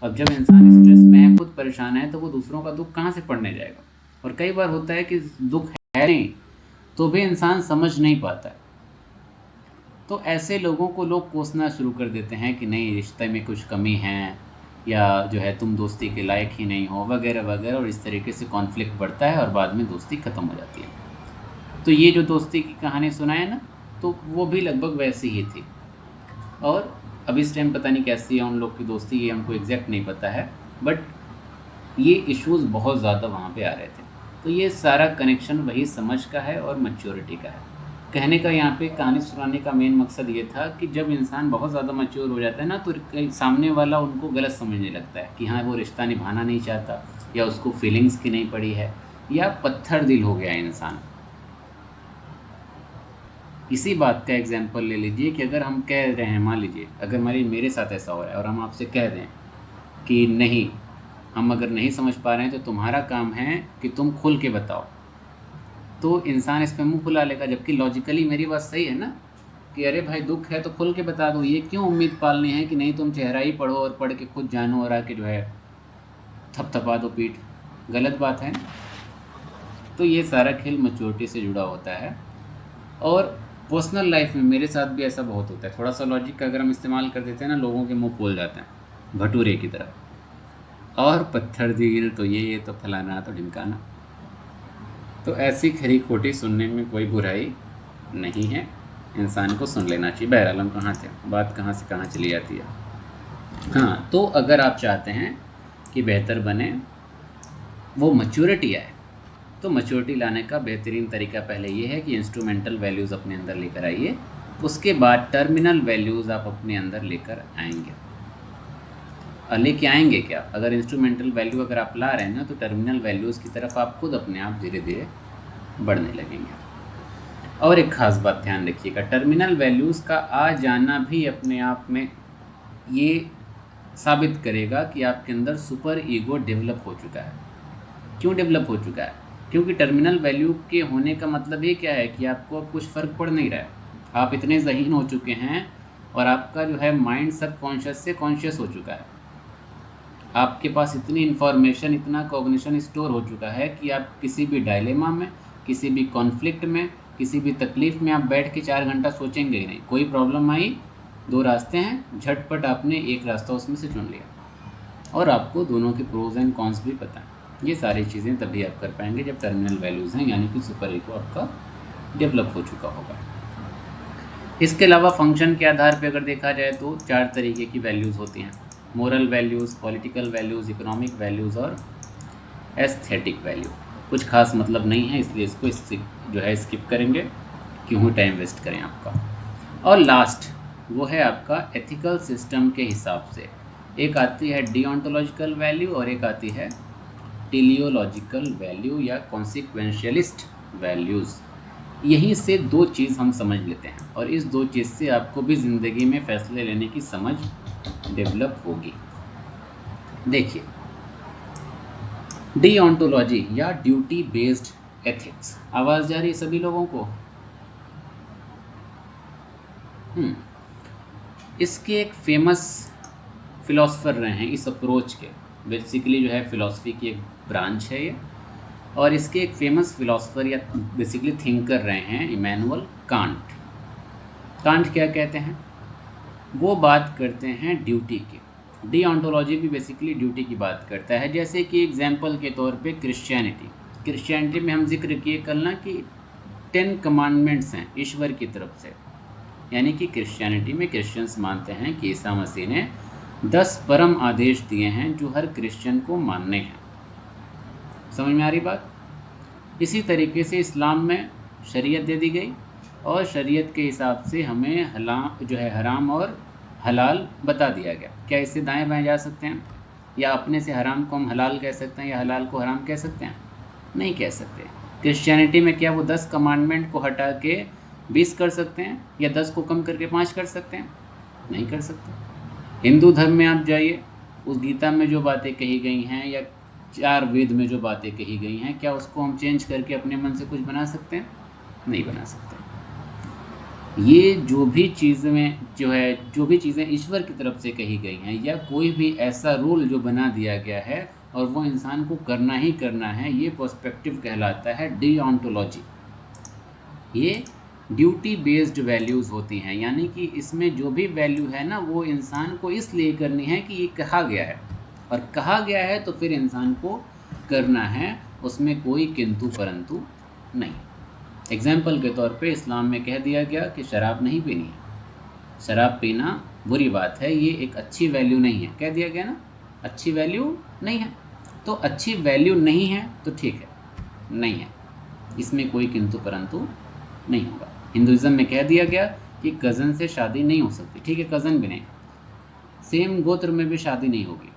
अब जब इंसान स्ट्रेस में है, खुद परेशान है, तो वो दूसरों का दुख कहाँ से पढ़ने जाएगा? और कई बार होता है कि दुख है नहीं तो भी इंसान समझ नहीं पाता है। तो ऐसे लोगों को लोग कोसना शुरू कर देते हैं कि नहीं रिश्ते में कुछ कमी है, या जो है तुम दोस्ती के लायक ही नहीं हो, वगैरह वगैरह, और इस तरीके से कॉन्फ्लिक्ट बढ़ता है और बाद में दोस्ती ख़त्म हो जाती है। तो ये जो दोस्ती की कहानी सुनाए ना, तो वो भी लगभग वैसी ही थी। और अब इस टाइम पता नहीं कैसी है उन लोग की दोस्ती, ये हमको एग्जैक्ट नहीं पता है, बट ये इश्यूज़ बहुत ज़्यादा वहाँ पे आ रहे थे। तो ये सारा कनेक्शन वही समझ का है और मैच्योरिटी का है। कहने का यहाँ पे कहानी सुनाने का मेन मकसद ये था कि जब इंसान बहुत ज़्यादा मैच्योर हो जाता है ना, तो सामने वाला उनको गलत समझने लगता है कि हाँ वो रिश्ता निभाना नहीं चाहता, या उसको फीलिंग्स की नहीं पड़ी है, या पत्थर दिल हो गया इंसान। इसी बात का एग्जाम्पल ले लीजिए कि अगर हम कह रहे हैं, मान लीजिए अगर मेरे साथ ऐसा हो रहा है और हम आपसे कह रहे हैं कि नहीं, हम अगर नहीं समझ पा रहे हैं तो तुम्हारा काम है कि तुम खुल के बताओ, तो इंसान इस पर मुंह फुला लेगा, जबकि लॉजिकली मेरी बात सही है ना कि अरे भाई दुख है तो खुल के बता दो, ये क्यों उम्मीद पालनी है कि नहीं तुम चेहरा ही पढ़ो और पढ़ के खुद जानो और आके जो है थपथपा दो पीठ, गलत बात है। तो ये सारा खेल मैच्योरिटी से जुड़ा होता है। और पर्सनल लाइफ में मेरे साथ भी ऐसा बहुत होता है, थोड़ा सा लॉजिक का अगर हम इस्तेमाल कर देते हैं ना, लोगों के मुंह फूल जाते हैं भटूरे की तरह, और पत्थर दिल तो ये तो फलाना तो ढिमकाना। तो ऐसी खरी खोटी सुनने में कोई बुराई नहीं है, इंसान को सुन लेना चाहिए। बहरहाल हम कहाँ थे, बात कहाँ से कहाँ चली जाती है। हाँ, तो अगर आप चाहते हैं कि बेहतर बने, वो मैच्योरिटी आए, तो मैच्योरिटी लाने का बेहतरीन तरीका पहले ये है कि इंस्ट्रूमेंटल वैल्यूज़ अपने अंदर लेकर आइए, उसके बाद टर्मिनल वैल्यूज़ आप अपने अंदर लेकर आएंगे। लेके आएंगे क्या, अगर इंस्ट्रूमेंटल वैल्यू अगर आप ला रहे हैं ना, तो टर्मिनल वैल्यूज़ की तरफ आप खुद अपने आप धीरे धीरे बढ़ने लगेंगे। और एक ख़ास बात ध्यान रखिएगा, टर्मिनल वैल्यूज़ का आ जाना भी अपने आप में ये साबित करेगा कि आपके अंदर सुपर ईगो डेवलप हो चुका है। क्यों डेवलप हो चुका है? क्योंकि टर्मिनल वैल्यू के होने का मतलब ये क्या है कि आपको अब कुछ फ़र्क पड़ नहीं रहा है, आप इतने ज़हीन हो चुके हैं और आपका जो है माइंड सब कॉन्शियस से कॉन्शियस हो चुका है। आपके पास इतनी इन्फॉर्मेशन, इतना कॉग्निशन स्टोर हो चुका है कि आप किसी भी डायलेमा में, किसी भी कॉन्फ्लिक्ट में, किसी भी तकलीफ़ में आप बैठ के 4 घंटा सोचेंगे ही नहीं। कोई प्रॉब्लम आई, 2 रास्ते हैं, झटपट आपने एक रास्ता उसमें से चुन लिया और आपको दोनों के प्रोज एंड कॉन्स भी पता हैं। ये सारी चीज़ें तभी आप कर पाएंगे जब टर्मिनल वैल्यूज़ हैं, यानी कि सुपर ईगो आपका डेवलप हो चुका होगा। इसके अलावा फंक्शन के आधार पर अगर देखा जाए तो 4 तरीके की वैल्यूज़ होती हैं, moral values, political values, economic values और एस्थेटिक वैल्यू। कुछ खास मतलब नहीं है, इसलिए इसको जो है स्किप करेंगे, क्यों टाइम वेस्ट करें आपका। और लास्ट वो है आपका एथिकल सिस्टम के हिसाब से, एक आती है डिओंटोलॉजिकल वैल्यू और एक आती है टेलियोलॉजिकल वैल्यू या कॉन्सिक्वेंशियलिस्ट वैल्यूज़। यहीं से 2 चीज़ हम समझ लेते हैं और इस 2 चीज़ से आपको भी ज़िंदगी में फ़ैसले लेने की समझ डेवलप होगी। देखिए, डिओंटोलॉजी या ड्यूटी बेस्ड एथिक्स, आवाज़ जा रही है सभी लोगों को? इसके एक फेमस फ़िलासफ़र रहे हैं इस अप्रोच के, बेसिकली जो है फ़िलासफ़ी की एक ब्रांच है ये, और इसके एक फेमस फ़िलासफ़र या बेसिकली थिंकर रहे हैं इमैनुअल कांट। कांट क्या कहते हैं? वो बात करते हैं ड्यूटी की। डिओंटोलॉजी भी बेसिकली ड्यूटी की बात करता है। जैसे कि एग्जाम्पल के तौर पे क्रिश्चियनिटी में हम जिक्र किए कल ना कि 10 कमांडमेंट्स हैं ईश्वर की तरफ से, यानी कि क्रिश्चियनिटी में क्रिश्चियंस मानते हैं कि ईसा मसीह ने 10 परम आदेश दिए हैं जो हर क्रिश्चियन को मानने हैं। समझ में आ रही बात? इसी तरीके से इस्लाम में शरीयत दे दी गई और शरीयत के हिसाब से हमें हराम और हलाल बता दिया गया। क्या इससे दाएं बाएं जा सकते हैं, या अपने से हराम को हम हलाल कह सकते हैं या हलाल को हराम कह सकते हैं? नहीं कह सकते। क्रिश्चियनिटी में क्या वो 10 कमांडमेंट को हटा के 20 कर सकते हैं या 10 को कम करके 5 कर सकते हैं? नहीं कर सकते। हिंदू धर्म में आप जाइए, उस गीता में जो बातें कही गई हैं या 4 वेद में जो बातें कही गई हैं, क्या उसको हम चेंज करके अपने मन से कुछ बना सकते हैं? नहीं बना सकते। ये जो भी चीज़ें ईश्वर की तरफ से कही गई हैं या कोई भी ऐसा रूल जो बना दिया गया है और वो इंसान को करना ही करना है, ये पर्सपेक्टिव कहलाता है डिओंटोलॉजी। ये ड्यूटी बेस्ड वैल्यूज़ होती हैं, यानी कि इसमें जो भी वैल्यू है ना, वो इंसान को इसलिए करनी है कि ये कहा गया है, और कहा गया है तो फिर इंसान को करना है, उसमें कोई किंतु परंतु नहीं। एग्जाम्पल के तौर पे इस्लाम में कह दिया गया कि शराब नहीं पीनी है, शराब पीना बुरी बात है, ये एक अच्छी वैल्यू नहीं है, कह दिया गया ना, अच्छी वैल्यू नहीं है। तो अच्छी वैल्यू नहीं है तो ठीक है, नहीं है, इसमें कोई किंतु परंतु नहीं होगा। हिंदुज़म में कह दिया गया कि कज़न से शादी नहीं हो सकती, ठीक है, कज़न भी नहीं, सेम गोत्र में भी शादी नहीं होगी,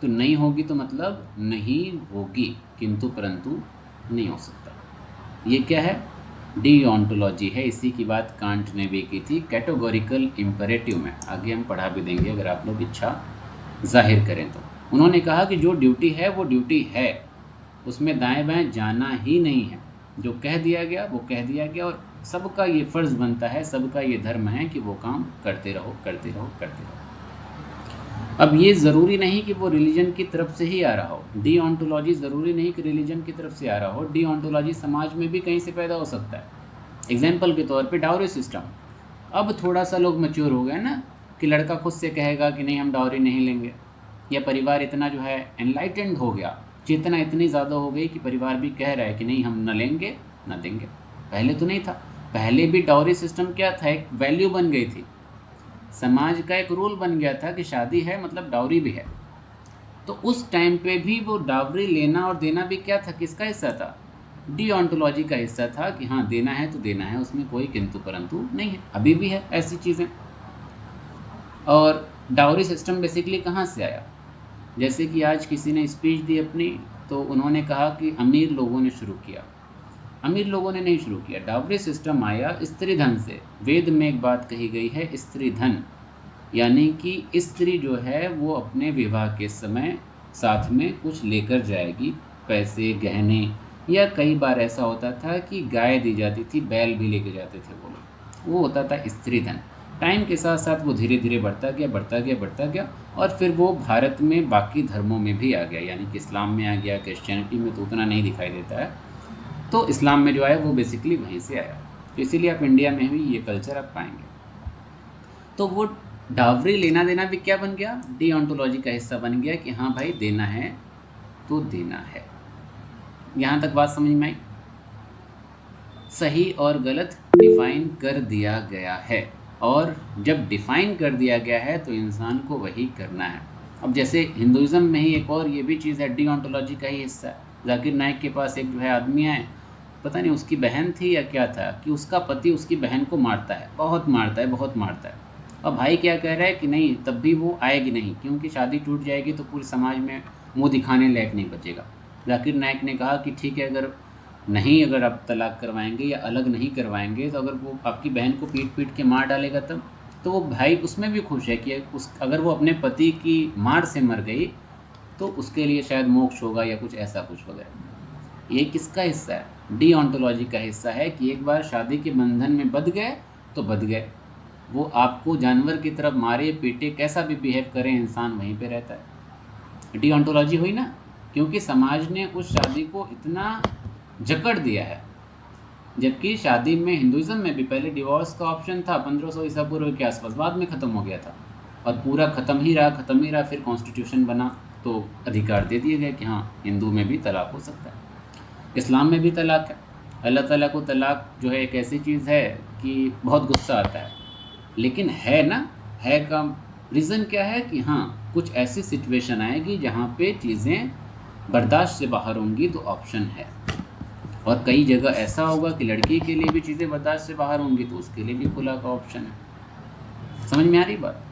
तो नहीं होगी तो मतलब नहीं होगी, किंतु परंतु नहीं हो सकता। ये क्या है? डिओंटोलॉजी है। इसी की बात कांट ने भी की थी कैटेगोरिकल इम्परेटिव में, आगे हम पढ़ा भी देंगे अगर आप लोग इच्छा जाहिर करें तो। उन्होंने कहा कि जो ड्यूटी है वो ड्यूटी है, उसमें दाएं बाएं जाना ही नहीं है, जो कह दिया गया वो कह दिया गया और सबका ये फ़र्ज़ बनता है, सबका ये धर्म है कि वो काम करते रहो, करते रहो, करते रहो। अब ये ज़रूरी नहीं कि वो रिलीजन की तरफ से ही आ रहा हो, डीओंटोलॉजी ज़रूरी नहीं कि रिलीजन की तरफ से आ रहा हो, डीओंटोलॉजी समाज में भी कहीं से पैदा हो सकता है। एग्जाम्पल के तौर पे डाउरी सिस्टम, अब थोड़ा सा लोग मैच्योर हो गए ना कि लड़का खुद से कहेगा कि नहीं हम डाउरी नहीं लेंगे, या परिवार इतना जो है एनलाइटेंड हो गया, चेतना इतनी ज़्यादा हो गई कि परिवार भी कह रहा है कि नहीं हम न लेंगे न देंगे। पहले तो नहीं था, पहले भी डाउरी सिस्टम क्या था, एक वैल्यू बन गई थी, समाज का एक रूल बन गया था कि शादी है मतलब डाउरी भी है। तो उस टाइम पे भी वो डाउरी लेना और देना भी क्या था, किसका हिस्सा था, डीओंटोलॉजी का हिस्सा था कि हाँ देना है तो देना है, उसमें कोई किंतु परंतु नहीं है, अभी भी है ऐसी चीज़ें। और डाउरी सिस्टम बेसिकली कहाँ से आया, जैसे कि आज किसी ने स्पीच दी अपनी, तो उन्होंने कहा कि अमीर लोगों ने शुरू किया। अमीर लोगों ने नहीं शुरू किया, डाउरी सिस्टम आया स्त्री धन से। वेद में एक बात कही गई है, स्त्री धन, यानी कि स्त्री जो है वो अपने विवाह के समय साथ में कुछ लेकर जाएगी, पैसे, गहने, या कई बार ऐसा होता था कि गाय दी जाती थी, बैल भी लेके जाते थे वो लोग, वो होता था स्त्री धन। टाइम के साथ साथ वो धीरे धीरे बढ़ता गया, बढ़ता गया, बढ़ता गया, और फिर वो भारत में बाकी धर्मों में भी आ गया, यानी कि इस्लाम में आ गया, क्रिश्चियनिटी में तो उतना नहीं दिखाई देता है, तो इस्लाम में जो आया वो बेसिकली वहीं से आया। तो इसीलिए आप इंडिया में भी ये कल्चर आप पाएंगे। तो वो डावरी लेना देना भी क्या बन गया, डीओंटोलॉजी का हिस्सा बन गया कि हाँ भाई देना है तो देना है। यहाँ तक बात समझ में आई? सही और गलत डिफाइन कर दिया गया है, और जब डिफाइन कर दिया गया है तो इंसान को वही करना है। अब जैसे हिंदुज़म में ही एक और ये भी चीज़ है, डीओंटोलॉजी का ही हिस्सा है। जाकिर नाइक के पास एक जो है आदमी आए, पता नहीं उसकी बहन थी या क्या था, कि उसका पति उसकी बहन को मारता है, बहुत मारता है, बहुत मारता है। अब भाई क्या कह रहा है कि नहीं तब भी वो आएगी नहीं, क्योंकि शादी टूट जाएगी तो पूरे समाज में मुँह दिखाने लायक नहीं बचेगा। जाकिर नाइक ने कहा कि ठीक है, अगर आप तलाक करवाएंगे या अलग नहीं करवाएंगे, तो अगर वो आपकी बहन को पीट पीट के मार डालेगा तब, तो वो भाई उसमें भी खुश है कि अगर वो अपने पति की मार से मर गई तो उसके लिए शायद मोक्ष होगा या कुछ ऐसा कुछ वगैरह। ये किसका हिस्सा है, डीओंटोलॉजी का हिस्सा है कि एक बार शादी के बंधन में बंध गए तो बंध गए। वो आपको जानवर की तरफ मारे पीटे कैसा भी बिहेव करे, इंसान वहीं पे रहता है। डीओंटोलॉजी हुई ना, क्योंकि समाज ने उस शादी को इतना जकड़ दिया है। जबकि शादी में हिंदुज़म में भी पहले डिवोर्स का ऑप्शन था 1500 ईसा पूर्व के आसपास, बाद में ख़त्म हो गया था, और पूरा ख़त्म ही रहा, फिर कॉन्स्टिट्यूशन बना तो अधिकार दे दिए गए कि हाँ हिंदू में भी तलाक हो सकता है, इस्लाम में भी तलाक है। अल्लाह ताला को तलाक जो है एक ऐसी चीज़ है कि बहुत गुस्सा आता है, लेकिन है ना, है का रीज़न क्या है कि हाँ कुछ ऐसी सिचुएशन आएगी जहाँ पे चीज़ें बर्दाश्त से बाहर होंगी तो ऑप्शन है, और कई जगह ऐसा होगा कि लड़की के लिए भी चीज़ें बर्दाश्त से बाहर होंगी तो उसके लिए भी खुला का ऑप्शन है। समझ में आ रही बात?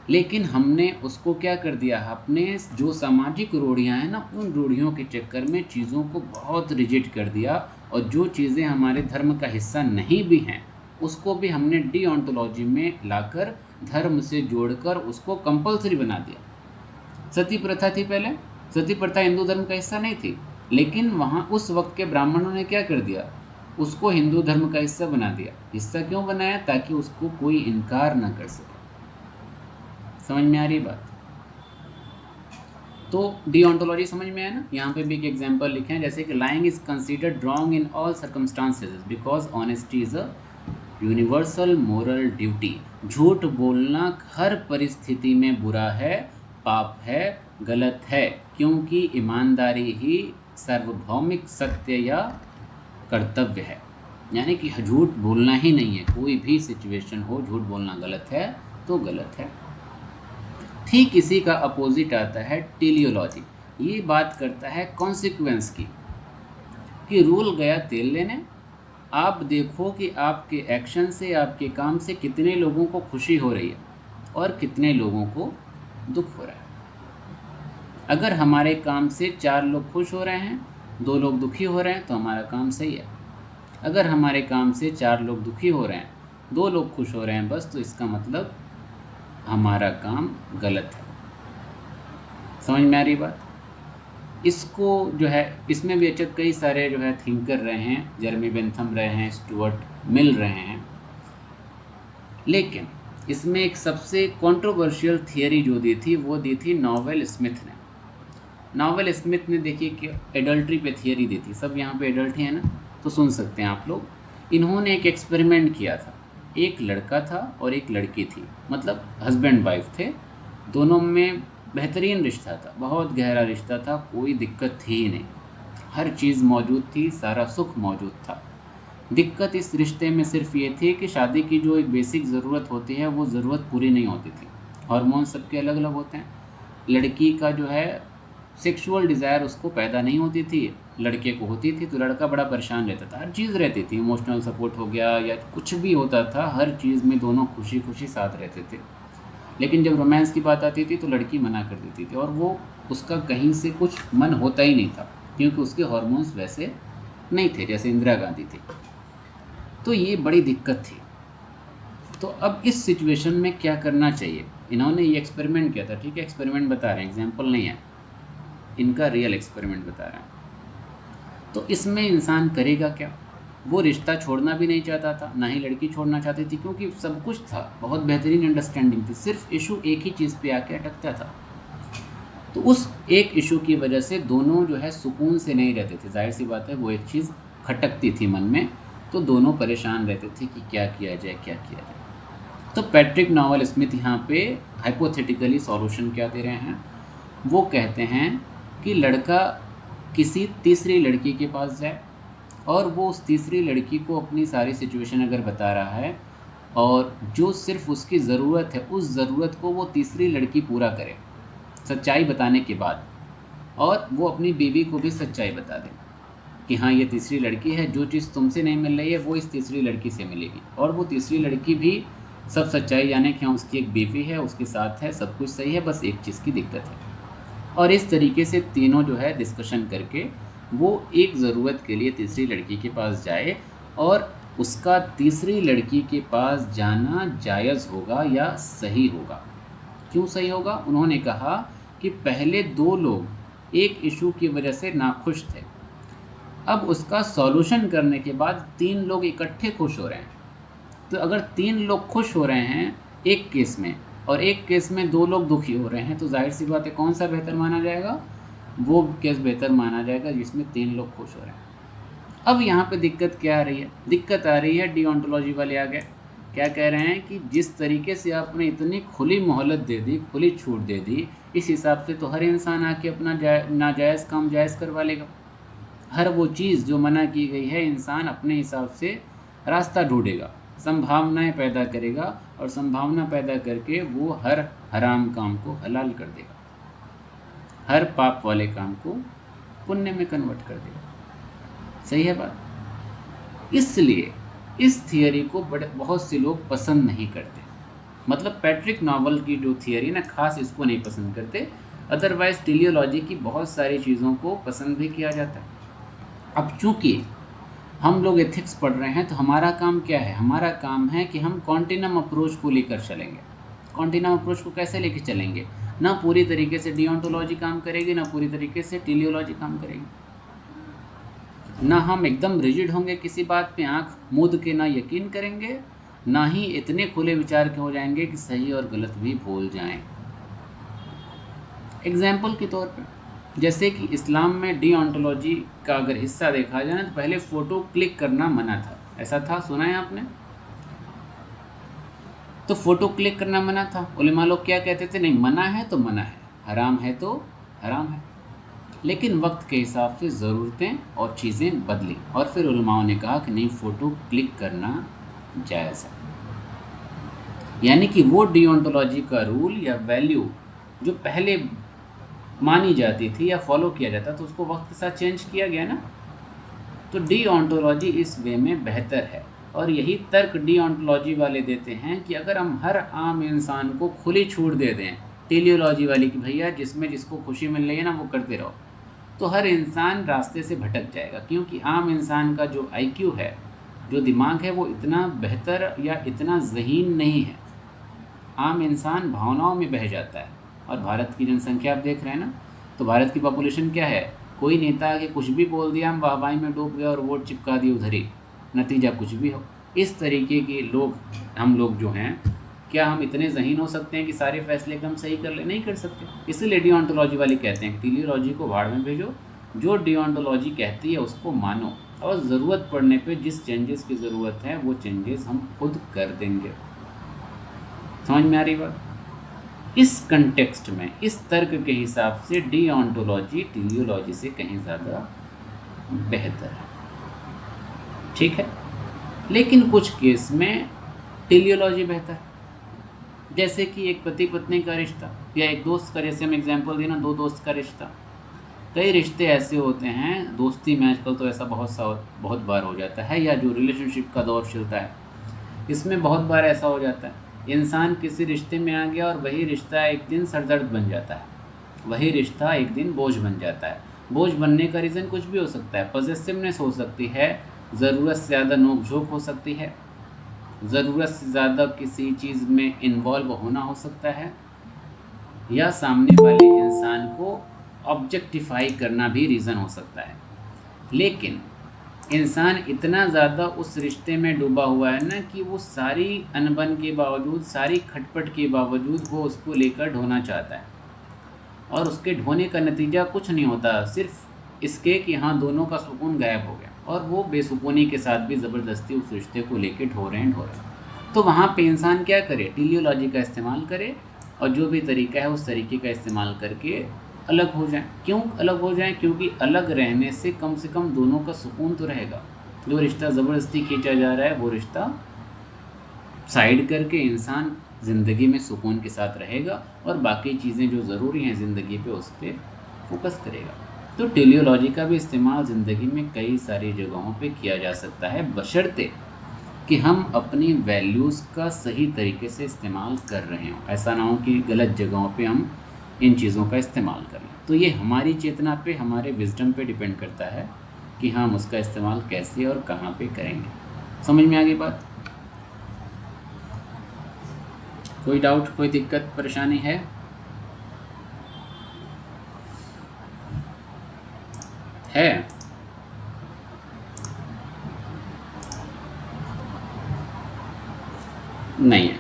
लेकिन हमने उसको क्या कर दिया, अपने जो सामाजिक रूढ़ियाँ हैं ना, उन रूढ़ियों के चक्कर में चीज़ों को बहुत रिजिड कर दिया, और जो चीज़ें हमारे धर्म का हिस्सा नहीं भी हैं उसको भी हमने डीओंटोलॉजी में लाकर धर्म से जोड़कर उसको कंपलसरी बना दिया। सती प्रथा थी पहले, सती प्रथा हिंदू धर्म का हिस्सा नहीं थी, लेकिन वहाँ उस वक्त के ब्राह्मणों ने क्या कर दिया, उसको हिंदू धर्म का हिस्सा बना दिया। हिस्सा क्यों बनाया, ताकि उसको कोई इनकार ना कर सके। समझ में आ रही बात? तो डीओंटोलॉजी समझ में आया ना। यहाँ पे भी एक एग्जांपल लिखे हैं, जैसे कि lying is considered wrong in all circumstances because honesty is a universal moral duty. झूठ बोलना हर परिस्थिति में बुरा है, पाप है, गलत है, क्योंकि ईमानदारी ही सार्वभौमिक सत्य या कर्तव्य है। यानी कि झूठ बोलना ही नहीं है, कोई भी सिचुएशन हो झूठ बोलना गलत है तो गलत है। ठीक इसी का अपोजिट आता है टेलियोलॉजी। ये बात करता है कॉन्सिक्वेंस की, कि रूल गया तेल लेने, आप देखो कि आपके एक्शन से, आपके काम से कितने लोगों को खुशी हो रही है और कितने लोगों को दुख हो रहा है। अगर हमारे काम से 4 लोग खुश हो रहे हैं, 2 लोग दुखी हो रहे हैं, तो हमारा काम सही है। अगर हमारे काम से 4 लोग दुखी हो रहे हैं, 2 लोग खुश हो रहे हैं बस, तो इसका मतलब हमारा काम गलत है। समझ में आ रही बात? इसको जो है, इसमें भी अच्छा कई सारे जो है थिंकर रहे हैं, जेरेमी बेंथम रहे हैं, स्टुअर्ट मिल रहे हैं, लेकिन इसमें एक सबसे कंट्रोवर्शियल थियरी जो दी थी वो दी थी नोवेल स्मिथ ने। नोवेल स्मिथ ने देखिए कि एडल्ट्री पे थियरी दी थी, सब यहाँ पे एडल्ट ही है ना, तो सुन सकते हैं आप लोग। इन्होंने एक एक्सपेरिमेंट किया था, एक लड़का था और एक लड़की थी, मतलब हस्बैंड वाइफ थे, दोनों में बेहतरीन रिश्ता था, बहुत गहरा रिश्ता था, कोई दिक्कत थी ही नहीं, हर चीज़ मौजूद थी, सारा सुख मौजूद था। दिक्कत इस रिश्ते में सिर्फ ये थी कि शादी की जो एक बेसिक ज़रूरत होती है वो ज़रूरत पूरी नहीं होती थी। हार्मोन सबके अलग अलग होते हैं, लड़की का जो है सेक्सुअल डिज़ायर उसको पैदा नहीं होती थी, लड़के को होती थी, तो लड़का बड़ा परेशान रहता था, हर चीज़ रहती थी, इमोशनल सपोर्ट हो गया या कुछ भी होता था, हर चीज़ में दोनों खुशी खुशी साथ रहते थे। लेकिन जब रोमांस की बात आती थी तो लड़की मना कर देती थी, और वो उसका कहीं से कुछ मन होता ही नहीं था, क्योंकि उसके हार्मोन्स वैसे नहीं थे जैसे इंदिरा गांधी थी। तो ये बड़ी दिक्कत थी। तो अब इस सिचुएशन में क्या करना चाहिए, इन्होंने ये एक्सपेरिमेंट किया था, ठीक है, एक्सपेरिमेंट बता रहे हैं, एग्जाम्पल नहीं है, इनका रियल एक्सपेरिमेंट बता रहे हैं। तो इसमें इंसान करेगा क्या, वो रिश्ता छोड़ना भी नहीं चाहता था, ना ही लड़की छोड़ना चाहती थी, क्योंकि सब कुछ था, बहुत बेहतरीन अंडरस्टैंडिंग थी, सिर्फ इशू एक ही चीज़ पे आके अटकता था। तो उस एक इशू की वजह से दोनों जो है सुकून से नहीं रहते थे, जाहिर सी बात है, वो एक चीज़ खटकती थी मन में, तो दोनों परेशान रहते थे कि क्या किया जाए क्या किया जाए। तो पैट्रिक नोवेल स्मिथ यहाँ पे हाइपोथेटिकली सॉल्यूशन क्या दे रहे हैं, वो कहते हैं कि लड़का किसी तीसरी लड़की के पास जाए और वो उस तीसरी लड़की को अपनी सारी सिचुएशन अगर बता रहा है, और जो सिर्फ उसकी ज़रूरत है उस ज़रूरत को वो तीसरी लड़की पूरा करे सच्चाई बताने के बाद, और वो अपनी बीवी को भी सच्चाई बता दे कि हाँ ये तीसरी लड़की है, जो चीज़ तुमसे नहीं मिल रही है वो इस तीसरी लड़की से मिलेगी, और वो तीसरी लड़की भी सब सच्चाई जाने कि हाँ उसकी एक बीवी है, उसके साथ है, सब कुछ सही है, बस एक चीज़ की दिक्कत है। और इस तरीके से तीनों जो है डिस्कशन करके वो एक ज़रूरत के लिए तीसरी लड़की के पास जाए, और उसका तीसरी लड़की के पास जाना जायज़ होगा या सही होगा। क्यों सही होगा, उन्होंने कहा कि पहले दो लोग एक इशू की वजह से नाखुश थे, अब उसका सॉल्यूशन करने के बाद तीन लोग इकट्ठे खुश हो रहे हैं। तो अगर तीन लोग खुश हो रहे हैं एक केस में, और एक केस में दो लोग दुखी हो रहे हैं, तो जाहिर सी बात है कौन सा बेहतर माना जाएगा, वो केस बेहतर माना जाएगा जिसमें तीन लोग खुश हो रहे हैं। अब यहाँ पे दिक्कत क्या आ रही है, दिक्कत आ रही है डिओन्टोलॉजी वाले आ गए, क्या कह रहे हैं कि जिस तरीके से आपने इतनी खुली मोहलत दे दी, खुली छूट दे दी, इस हिसाब से तो हर इंसान आके अपना नाजायज़ काम जायज़ करवा लेगा, हर वो चीज़ जो मना की गई है इंसान अपने हिसाब से रास्ता ढूंढेगा, संभावनाएं पैदा करेगा, और संभावना पैदा करके वो हर हराम काम को हलाल कर देगा, हर पाप वाले काम को पुण्य में कन्वर्ट कर देगा। सही है बात। इसलिए इस थियरी को बहुत से लोग पसंद नहीं करते, मतलब पैट्रिक नोवेल की जो थियरी ना खास इसको नहीं पसंद करते, अदरवाइज टेलियोलॉजी की बहुत सारी चीज़ों को पसंद भी किया जाता है। अब चूँकि हम लोग एथिक्स पढ़ रहे हैं तो हमारा काम क्या है, हमारा काम है कि हम कॉन्टिनम अप्रोच को लेकर चलेंगे। कॉन्टिनम अप्रोच को कैसे लेकर चलेंगे, ना पूरी तरीके से डिओन्टोलॉजी काम करेगी, ना पूरी तरीके से टेलियोलॉजी काम करेगी, ना हम एकदम रिजिड होंगे किसी बात पे आंख मूंद के ना यकीन करेंगे, ना ही इतने खुले विचार के हो जाएंगे कि सही और गलत भी भूल जाएं। एग्जाम्पल के तौर पर जैसे कि इस्लाम में डिओन्टोलॉजी का अगर हिस्सा देखा जाए तो पहले फ़ोटो क्लिक करना मना था, ऐसा था, सुना है आपने? तो फ़ोटो क्लिक करना मना था, उलेमा लोग क्या कहते थे, नहीं मना है तो मना है, हराम है तो हराम है। लेकिन वक्त के हिसाब से ज़रूरतें और चीज़ें बदली, और फिर उलेमाओं ने कहा कि नहीं फ़ोटो क्लिक करना जायज़ है। यानी कि वो डिओन्टोलॉजी का रूल या वैल्यू जो पहले मानी जाती थी या फॉलो किया जाता तो उसको वक्त के साथ चेंज किया गया ना। तो डिओन्टोलॉजी इस वे में बेहतर है, और यही तर्क डिओन्टोलॉजी वाले देते हैं कि अगर हम हर आम इंसान को खुली छूट दे दें, टेलियोलॉजी वाली कि भैया जिसमें जिसको खुशी मिल रही है ना वो करते रहो, तो हर इंसान रास्ते से भटक जाएगा, क्योंकि आम इंसान का जो IQ है, जो दिमाग है, वो इतना बेहतर या इतना ज़हीन नहीं है। आम इंसान भावनाओं में बह जाता है, और भारत की जनसंख्या आप देख रहे हैं ना, तो भारत की पॉपुलेशन क्या है, कोई नेता आके कुछ भी बोल दिया, हम वाहवाही में डूब गए और वोट चिपका दिए उधर ही, नतीजा कुछ भी हो। इस तरीके के लोग हम लोग जो हैं, क्या हम इतने ज़हीन हो सकते हैं कि सारे फैसले एकदम सही कर ले? नहीं कर सकते। इसीलिए डिओन्टोलॉजी वाले कहते हैं टेलियोलॉजी को भाड़ में भेजो, जो डिओन्टोलॉजी कहती है उसको मानो, और ज़रूरत पड़ने पे जिस चेंजेस की ज़रूरत है वो चेंजेस हम खुद कर देंगे। समझ में आ रही बात? इस कंटेक्स्ट में, इस तर्क के हिसाब से डिओन्टोलॉजी टेलियोलॉजी से कहीं ज़्यादा बेहतर है, ठीक है। लेकिन कुछ केस में टेलियोलॉजी बेहतर है, जैसे कि एक पति पत्नी का रिश्ता या एक दोस्त का, जैसे हम एग्जांपल देना, दो दोस्त का रिश्ता। कई रिश्ते ऐसे होते हैं दोस्ती में, आजकल तो ऐसा बहुत बार हो जाता है, या जो रिलेशनशिप का दौर चलता है इसमें बहुत बार ऐसा हो जाता है, इंसान किसी रिश्ते में आ गया और वही रिश्ता एक दिन सरदर्द बन जाता है, वही रिश्ता एक दिन बोझ बन जाता है। बोझ बनने का रीज़न कुछ भी हो सकता है, पॉसेसिवनेस हो सकती है, ज़रूरत से ज़्यादा नोक झोंक हो सकती है, ज़रूरत से ज़्यादा किसी चीज़ में इन्वॉल्व होना हो सकता है, या सामने वाले इंसान को ऑब्जेक्टिफाई करना भी रीज़न हो सकता है। लेकिन इंसान इतना ज़्यादा उस रिश्ते में डूबा हुआ है ना कि वो सारी अनबन के बावजूद, सारी खटपट के बावजूद वो उसको लेकर ढोना चाहता है, और उसके ढोने का नतीजा कुछ नहीं होता, सिर्फ इसके कि हाँ दोनों का सुकून गायब हो गया, और वो बेसुकूनी के साथ भी ज़बरदस्ती उस रिश्ते को लेके ढो रहे हैं। तो वहाँ पे इंसान क्या करे, टेलियोलॉजी का इस्तेमाल करे, और जो भी तरीका है उस तरीके का इस्तेमाल करके अलग हो जाएं। क्यों अलग हो जाएं? क्योंकि अलग रहने से कम दोनों का सुकून तो रहेगा। जो रिश्ता ज़बरदस्ती खींचा जा रहा है वो रिश्ता साइड करके इंसान ज़िंदगी में सुकून के साथ रहेगा, और बाकी चीज़ें जो ज़रूरी हैं ज़िंदगी पे उस पर फोकस करेगा। तो टेलियोलॉजी का भी इस्तेमाल ज़िंदगी में कई सारी जगहों पे किया जा सकता है, बशर्ते कि हम अपनी वैल्यूज़ का सही तरीके से इस्तेमाल कर रहे हों। ऐसा ना हो कि गलत जगहों पे हम इन चीज़ों का इस्तेमाल करें। तो ये हमारी चेतना पे, हमारे विजडम पे डिपेंड करता है कि हम उसका इस्तेमाल कैसे और कहाँ पे करेंगे। समझ में आ गई बात? कोई डाउट, कोई दिक्कत, परेशानी है? नहीं है,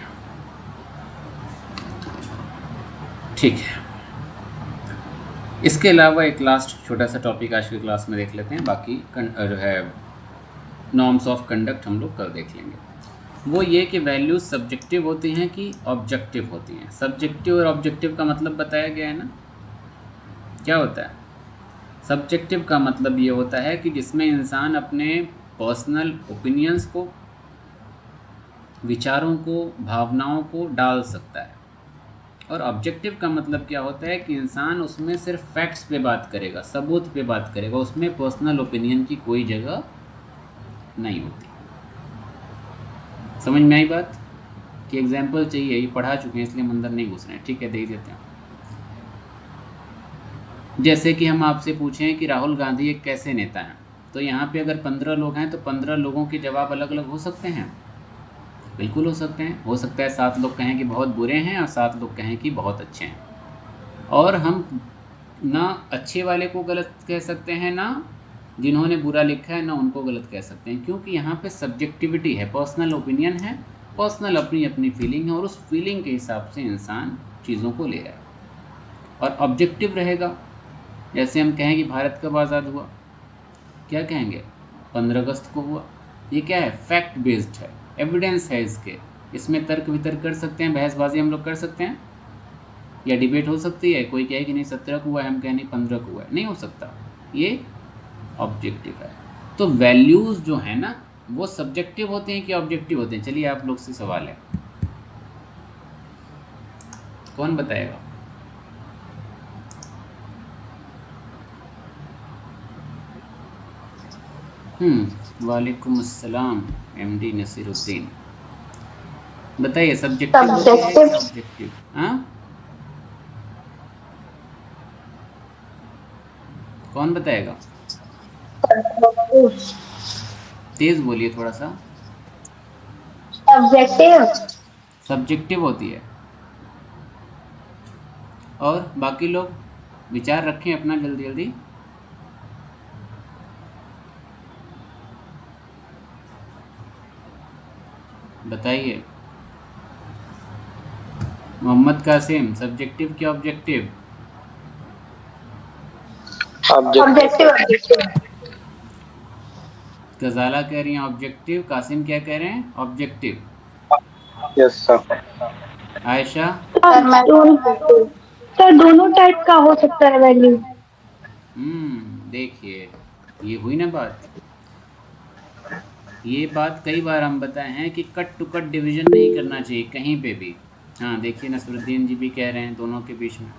ठीक है। इसके अलावा एक लास्ट छोटा सा टॉपिक आज की क्लास में देख लेते हैं, बाकी जो है नॉर्म्स ऑफ कंडक्ट हम लोग कल देख लेंगे। वो ये कि वैल्यूज सब्जेक्टिव होती हैं कि ऑब्जेक्टिव होती हैं। सब्जेक्टिव और ऑब्जेक्टिव का मतलब बताया गया है ना, क्या होता है? सब्जेक्टिव का मतलब ये होता है कि जिसमें इंसान अपने पर्सनल ओपिनियंस को, विचारों को, भावनाओं को डाल सकता है। और ऑब्जेक्टिव का मतलब क्या होता है कि इंसान उसमें सिर्फ फैक्ट्स पे बात करेगा, सबूत पे बात करेगा, उसमें पर्सनल ओपिनियन की कोई जगह नहीं होती। समझ में आई बात? कि एग्जाम्पल चाहिए, ये पढ़ा चुके हैं इसलिए मंदिर नहीं घुस रहे हैं, ठीक है, दे देते हैं। जैसे कि हम आपसे पूछें कि राहुल गांधी एक कैसे नेता हैं, तो यहाँ पे अगर 15 लोग हैं तो 15 लोगों के जवाब अलग अलग हो सकते हैं, बिल्कुल हो सकते हैं। हो सकता है 7 लोग कहें कि बहुत बुरे हैं और 7 लोग कहें कि बहुत अच्छे हैं, और हम ना अच्छे वाले को गलत कह सकते हैं, ना जिन्होंने बुरा लिखा है ना उनको गलत कह सकते हैं, क्योंकि यहाँ पे सब्जेक्टिविटी है, पर्सनल ओपिनियन है, पर्सनल अपनी अपनी फीलिंग है, और उस फीलिंग के हिसाब से इंसान चीज़ों को ले रहा है। और ऑब्जेक्टिव रहेगा, जैसे हम कहें कि भारत कब आज़ाद हुआ, क्या कहेंगे? 15 अगस्त को हुआ। ये क्या है? फैक्ट बेस्ड है, एविडेंस है इसके, इसमें तर्क वितर्क कर सकते हैं, बहसबाजी हम लोग कर सकते हैं, या डिबेट हो सकती है। कोई कहे कि नहीं 17 को हुआ है, हम कहें नहीं 15 को हुआ है, नहीं हो सकता, ये ऑब्जेक्टिव है। तो वैल्यूज़ जो है ना वो सब्जेक्टिव होते हैं कि ऑब्जेक्टिव होते हैं? चलिए आप लोग से सवाल है, कौन बताएगा? वालेकुम अस्सलाम एमडी नसीरुद्दीन, बताइए सब्जेक्टिव होती है कि ऑब्जेक्टिव? हाँ, कौन बताएगा? तेज बोलिए थोड़ा सा। ऑब्जेक्टिव सब्जेक्टिव होती है, और बाकी लोग? विचार रखें अपना जल्दी जल्दी। बताइए। मोहम्मद कासिम, सब्जेक्टिव क्या ऑब्जेक्टिव? Objective objective. गजाला कह रही हैं ऑब्जेक्टिव, कासिम क्या कह रहे हैं? Objective. Yes sir. Ayesha? Sir मैं दोनों, सर दोनों टाइप का हो सकता है वैल्यू। देखिए ये हुई ना बात। ये बात कई बार हम बताए हैं कि कट टू कट डिवीजन नहीं करना चाहिए कहीं पे भी। हाँ देखिए नसरुद्दीन जी भी कह रहे हैं दोनों के बीच में।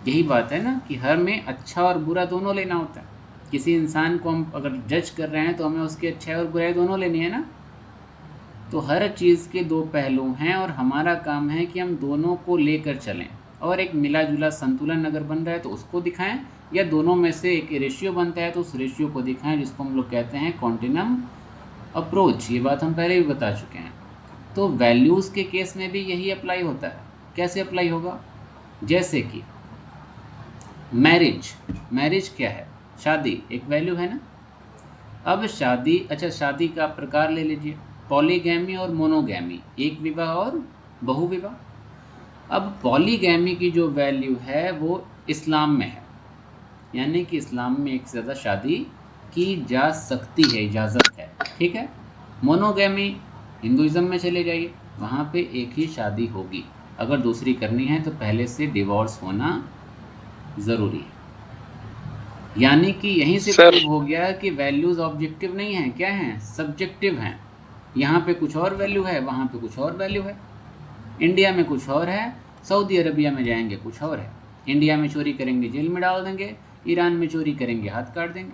यही बात है ना कि हर में अच्छा और बुरा दोनों लेना होता है। किसी इंसान को हम अगर जज कर रहे हैं तो हमें उसकी अच्छाई और बुराई दोनों लेनी है ना। तो हर चीज़ के दो पहलू हैं और हमारा काम है कि हम दोनों को लेकर चलें और एक मिला जुला संतुलन अगर बन रहा है तो उसको दिखाएं, या दोनों में से एक रेशियो बनता है तो उस रेशियो को दिखाएं, जिसको हम लोग कहते हैं कॉन्टिनम अप्रोच। ये बात हम पहले भी बता चुके हैं। तो वैल्यूज़ के केस में भी यही अप्लाई होता है। कैसे अप्लाई होगा? जैसे कि मैरिज। मैरिज क्या है? शादी एक वैल्यू है ना। अब शादी, अच्छा शादी का प्रकार ले लीजिए, पॉलीगैमी और मोनोगैमी, एक विवाह और बहुविवाह। अब पॉलीगैमी की जो वैल्यू है वो इस्लाम में है, यानी कि इस्लाम में एक से ज़्यादा शादी की जा सकती है, इजाज़त है, ठीक है। मोनोगैमी हिंदुज़म में चले जाइए, वहाँ पे एक ही शादी होगी। अगर दूसरी करनी है तो पहले से डिवोर्स होना ज़रूरी है। यानी कि यहीं से सर प्रूव हो गया कि वैल्यूज़ ऑब्जेक्टिव नहीं हैं, क्या हैं? सब्जेक्टिव हैं। यहाँ पे कुछ और वैल्यू है, वहाँ पे कुछ और वैल्यू है। इंडिया में कुछ और है, सऊदी अरबिया में जाएंगे कुछ और है। इंडिया में चोरी करेंगे जेल में डाल देंगे, ईरान में चोरी करेंगे हाथ काट देंगे।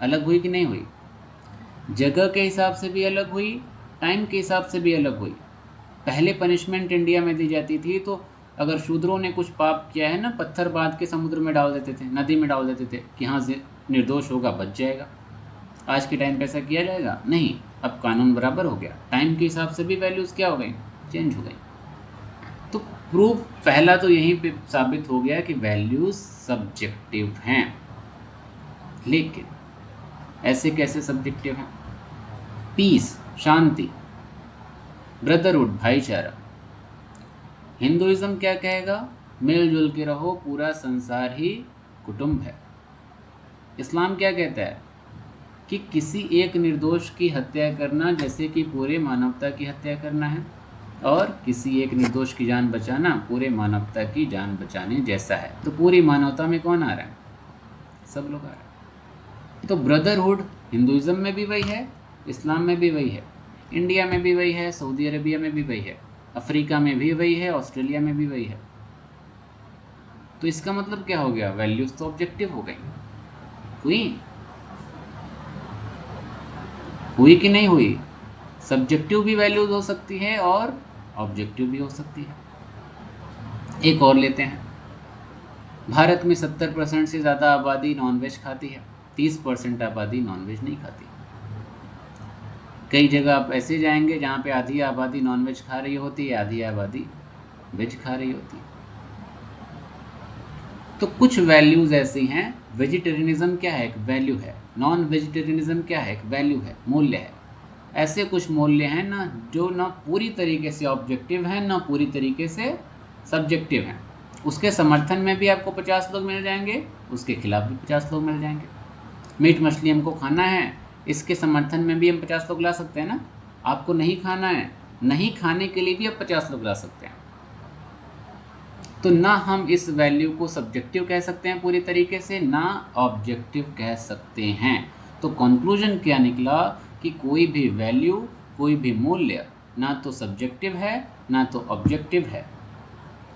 अलग हुई कि नहीं हुई? जगह के हिसाब से भी अलग हुई, टाइम के हिसाब से भी अलग हुई। पहले पनिशमेंट इंडिया में दी जाती थी तो अगर शूद्रों ने कुछ पाप किया है ना, पत्थर बांध के समुद्र में डाल देते थे, नदी में डाल देते थे कि हाँ से निर्दोष होगा बच जाएगा। आज के टाइम पे ऐसा किया जाएगा? नहीं। अब कानून बराबर हो गया, टाइम के हिसाब से भी वैल्यूज़ क्या हो गई? चेंज हो गई। तो प्रूफ पहला तो यहीं पे साबित हो गया कि वैल्यूज़ सब्जेक्टिव हैं। लेकिन ऐसे कैसे सब्जेक्टिव हैं? पीस, शांति, ब्रदरहुड, भाईचारा। हिंदुइज्म क्या कहेगा? मिलजुल के रहो, पूरा संसार ही कुटुंब है। इस्लाम क्या कहता है कि किसी एक निर्दोष की हत्या करना जैसे कि पूरे मानवता की हत्या करना है, और किसी एक निर्दोष की जान बचाना पूरे मानवता की जान बचाने जैसा है। तो पूरी मानवता में कौन आ रहा है? सब लोग आ रहे हैं। तो ब्रदरहुड हिंदुइज्म में भी वही है, इस्लाम में भी वही है, इंडिया में भी वही है, सऊदी अरबिया में भी वही है, अफ्रीका में भी वही है, ऑस्ट्रेलिया में भी वही है। तो इसका मतलब क्या हो गया? वैल्यूज़ तो ऑब्जेक्टिव हो गई। हुई कि नहीं हुई? सब्जेक्टिव भी वैल्यूज़ हो सकती है और ऑब्जेक्टिव भी हो सकती है। एक और लेते हैं। भारत में 70% से ज़्यादा आबादी नॉनवेज खाती है, 30% आबादी नॉनवेज नहीं खाती। कई जगह आप ऐसे जाएंगे जहाँ पे आधी आबादी नॉनवेज खा रही होती है, आधी आबादी वेज खा रही होती है। तो कुछ वैल्यूज़ ऐसी हैं। वेजिटेरियनिज़म क्या है? एक वैल्यू है। नॉन वेजिटेरियनिज़म क्या है? एक वैल्यू है, मूल्य है। ऐसे कुछ मूल्य हैं ना जो ना पूरी तरीके से ऑब्जेक्टिव हैं, ना पूरी तरीके से सब्जेक्टिव हैं। उसके समर्थन में भी आपको 50 लोग मिल जाएंगे, उसके खिलाफ भी 50 लोग मिल जाएंगे। मीट मछली हमको खाना है, इसके समर्थन में भी हम 50 लोग ला सकते हैं ना। आपको नहीं खाना है, नहीं खाने के लिए भी आप 50 लोग ला सकते हैं। तो ना हम इस वैल्यू को सब्जेक्टिव कह सकते हैं पूरी तरीके से, ना ऑब्जेक्टिव कह सकते हैं। तो कंक्लूजन क्या निकला कि कोई भी वैल्यू, कोई भी मूल्य ना तो सब्जेक्टिव है ना तो ऑब्जेक्टिव है,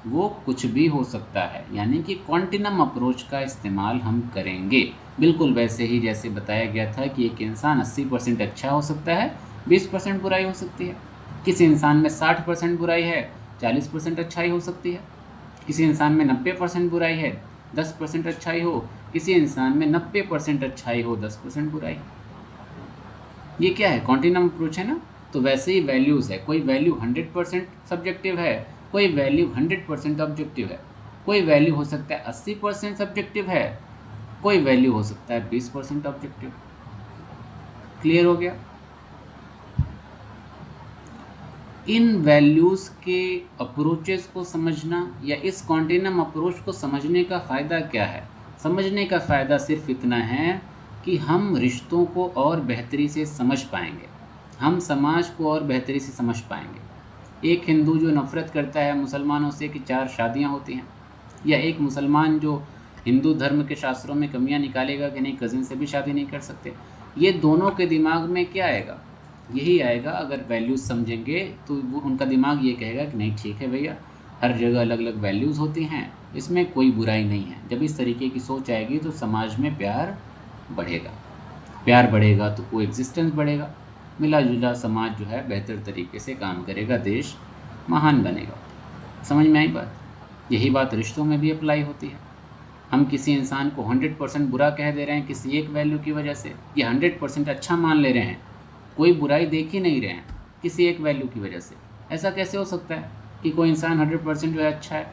वो कुछ भी हो सकता है। यानी कि क्वांटिनम अप्रोच का इस्तेमाल हम करेंगे, बिल्कुल वैसे ही जैसे बताया गया था कि एक इंसान 80% अच्छा हो सकता है, 20% बुराई हो सकती है। किसी इंसान में 60% बुराई है, 40% अच्छाई हो सकती है। किसी इंसान में 90% बुराई है, 10% अच्छाई हो। किसी इंसान में 90% अच्छाई हो, 10% बुराई। ये क्या है? कॉन्टिनम अप्रोच है ना। तो वैसे ही वैल्यूज़ है, कोई वैल्यू 100% सब्जेक्टिव है, कोई वैल्यू 100% ऑब्जेक्टिव है। कोई वैल्यू हो सकता है 80% सब्जेक्टिव है, कोई वैल्यू हो सकता है 20% ऑब्जेक्टिव। क्लियर हो गया? इन वैल्यूज़ के अप्रोचेस को समझना या इस कॉन्टिनम अप्रोच को समझने का फ़ायदा क्या है? समझने का फ़ायदा सिर्फ इतना है कि हम रिश्तों को और बेहतरी से समझ पाएंगे, हम समाज को और बेहतरी से समझ पाएंगे। एक हिंदू जो नफ़रत करता है मुसलमानों से कि 4 शादियां होती हैं, या एक मुसलमान जो हिंदू धर्म के शास्त्रों में कमियां निकालेगा कि नहीं कज़िन से भी शादी नहीं कर सकते, ये दोनों के दिमाग में क्या आएगा? यही आएगा। अगर वैल्यूज़ समझेंगे तो वो उनका दिमाग ये कहेगा कि नहीं ठीक है भैया, हर जगह अलग अलग वैल्यूज़ होती हैं, इसमें कोई बुराई नहीं है। जब इस तरीके की सोच आएगी तो समाज में प्यार बढ़ेगा, प्यार बढ़ेगा तो को एग्जिस्टेंस बढ़ेगा, मिला जुला समाज जो है बेहतर तरीके से काम करेगा, देश महान बनेगा। समझ में आई बात? यही बात रिश्तों में भी अप्लाई होती है। हम किसी इंसान को 100% बुरा कह दे रहे हैं किसी एक वैल्यू की वजह से, या 100% अच्छा मान ले रहे हैं, कोई बुराई देख ही नहीं रहे हैं किसी एक वैल्यू की वजह से। ऐसा कैसे हो सकता है कि कोई इंसान 100% जो है अच्छा है?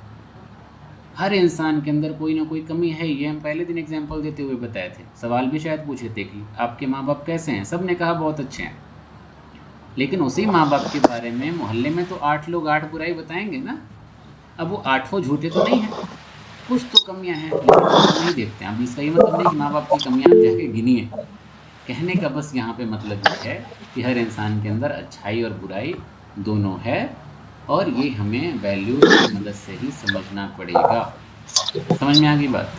हर इंसान के अंदर कोई ना कोई कमी है। ये हम पहले दिन एग्जांपल देते हुए बताए थे। सवाल भी शायद पूछे थे कि आपके माँ बाप कैसे हैं? सब ने कहा बहुत अच्छे हैं। लेकिन उसी माँ बाप के बारे में मोहल्ले में तो 8 लोग 8 बुराई बताएंगे ना। अब वो 8 झूठे तो नहीं हैं, कुछ तो कमियां हैं, लेकिन हम नहीं देखते हैं। अब इसका ये मतलब नहीं कि माँ बाप की कमियां हम जाके गिनिए। कहने का बस यहाँ पे मतलब ये है कि हर इंसान के अंदर अच्छाई और बुराई दोनों है, और ये हमें वैल्यूज की मदद से ही समझना पड़ेगा। समझ में आ गई बात?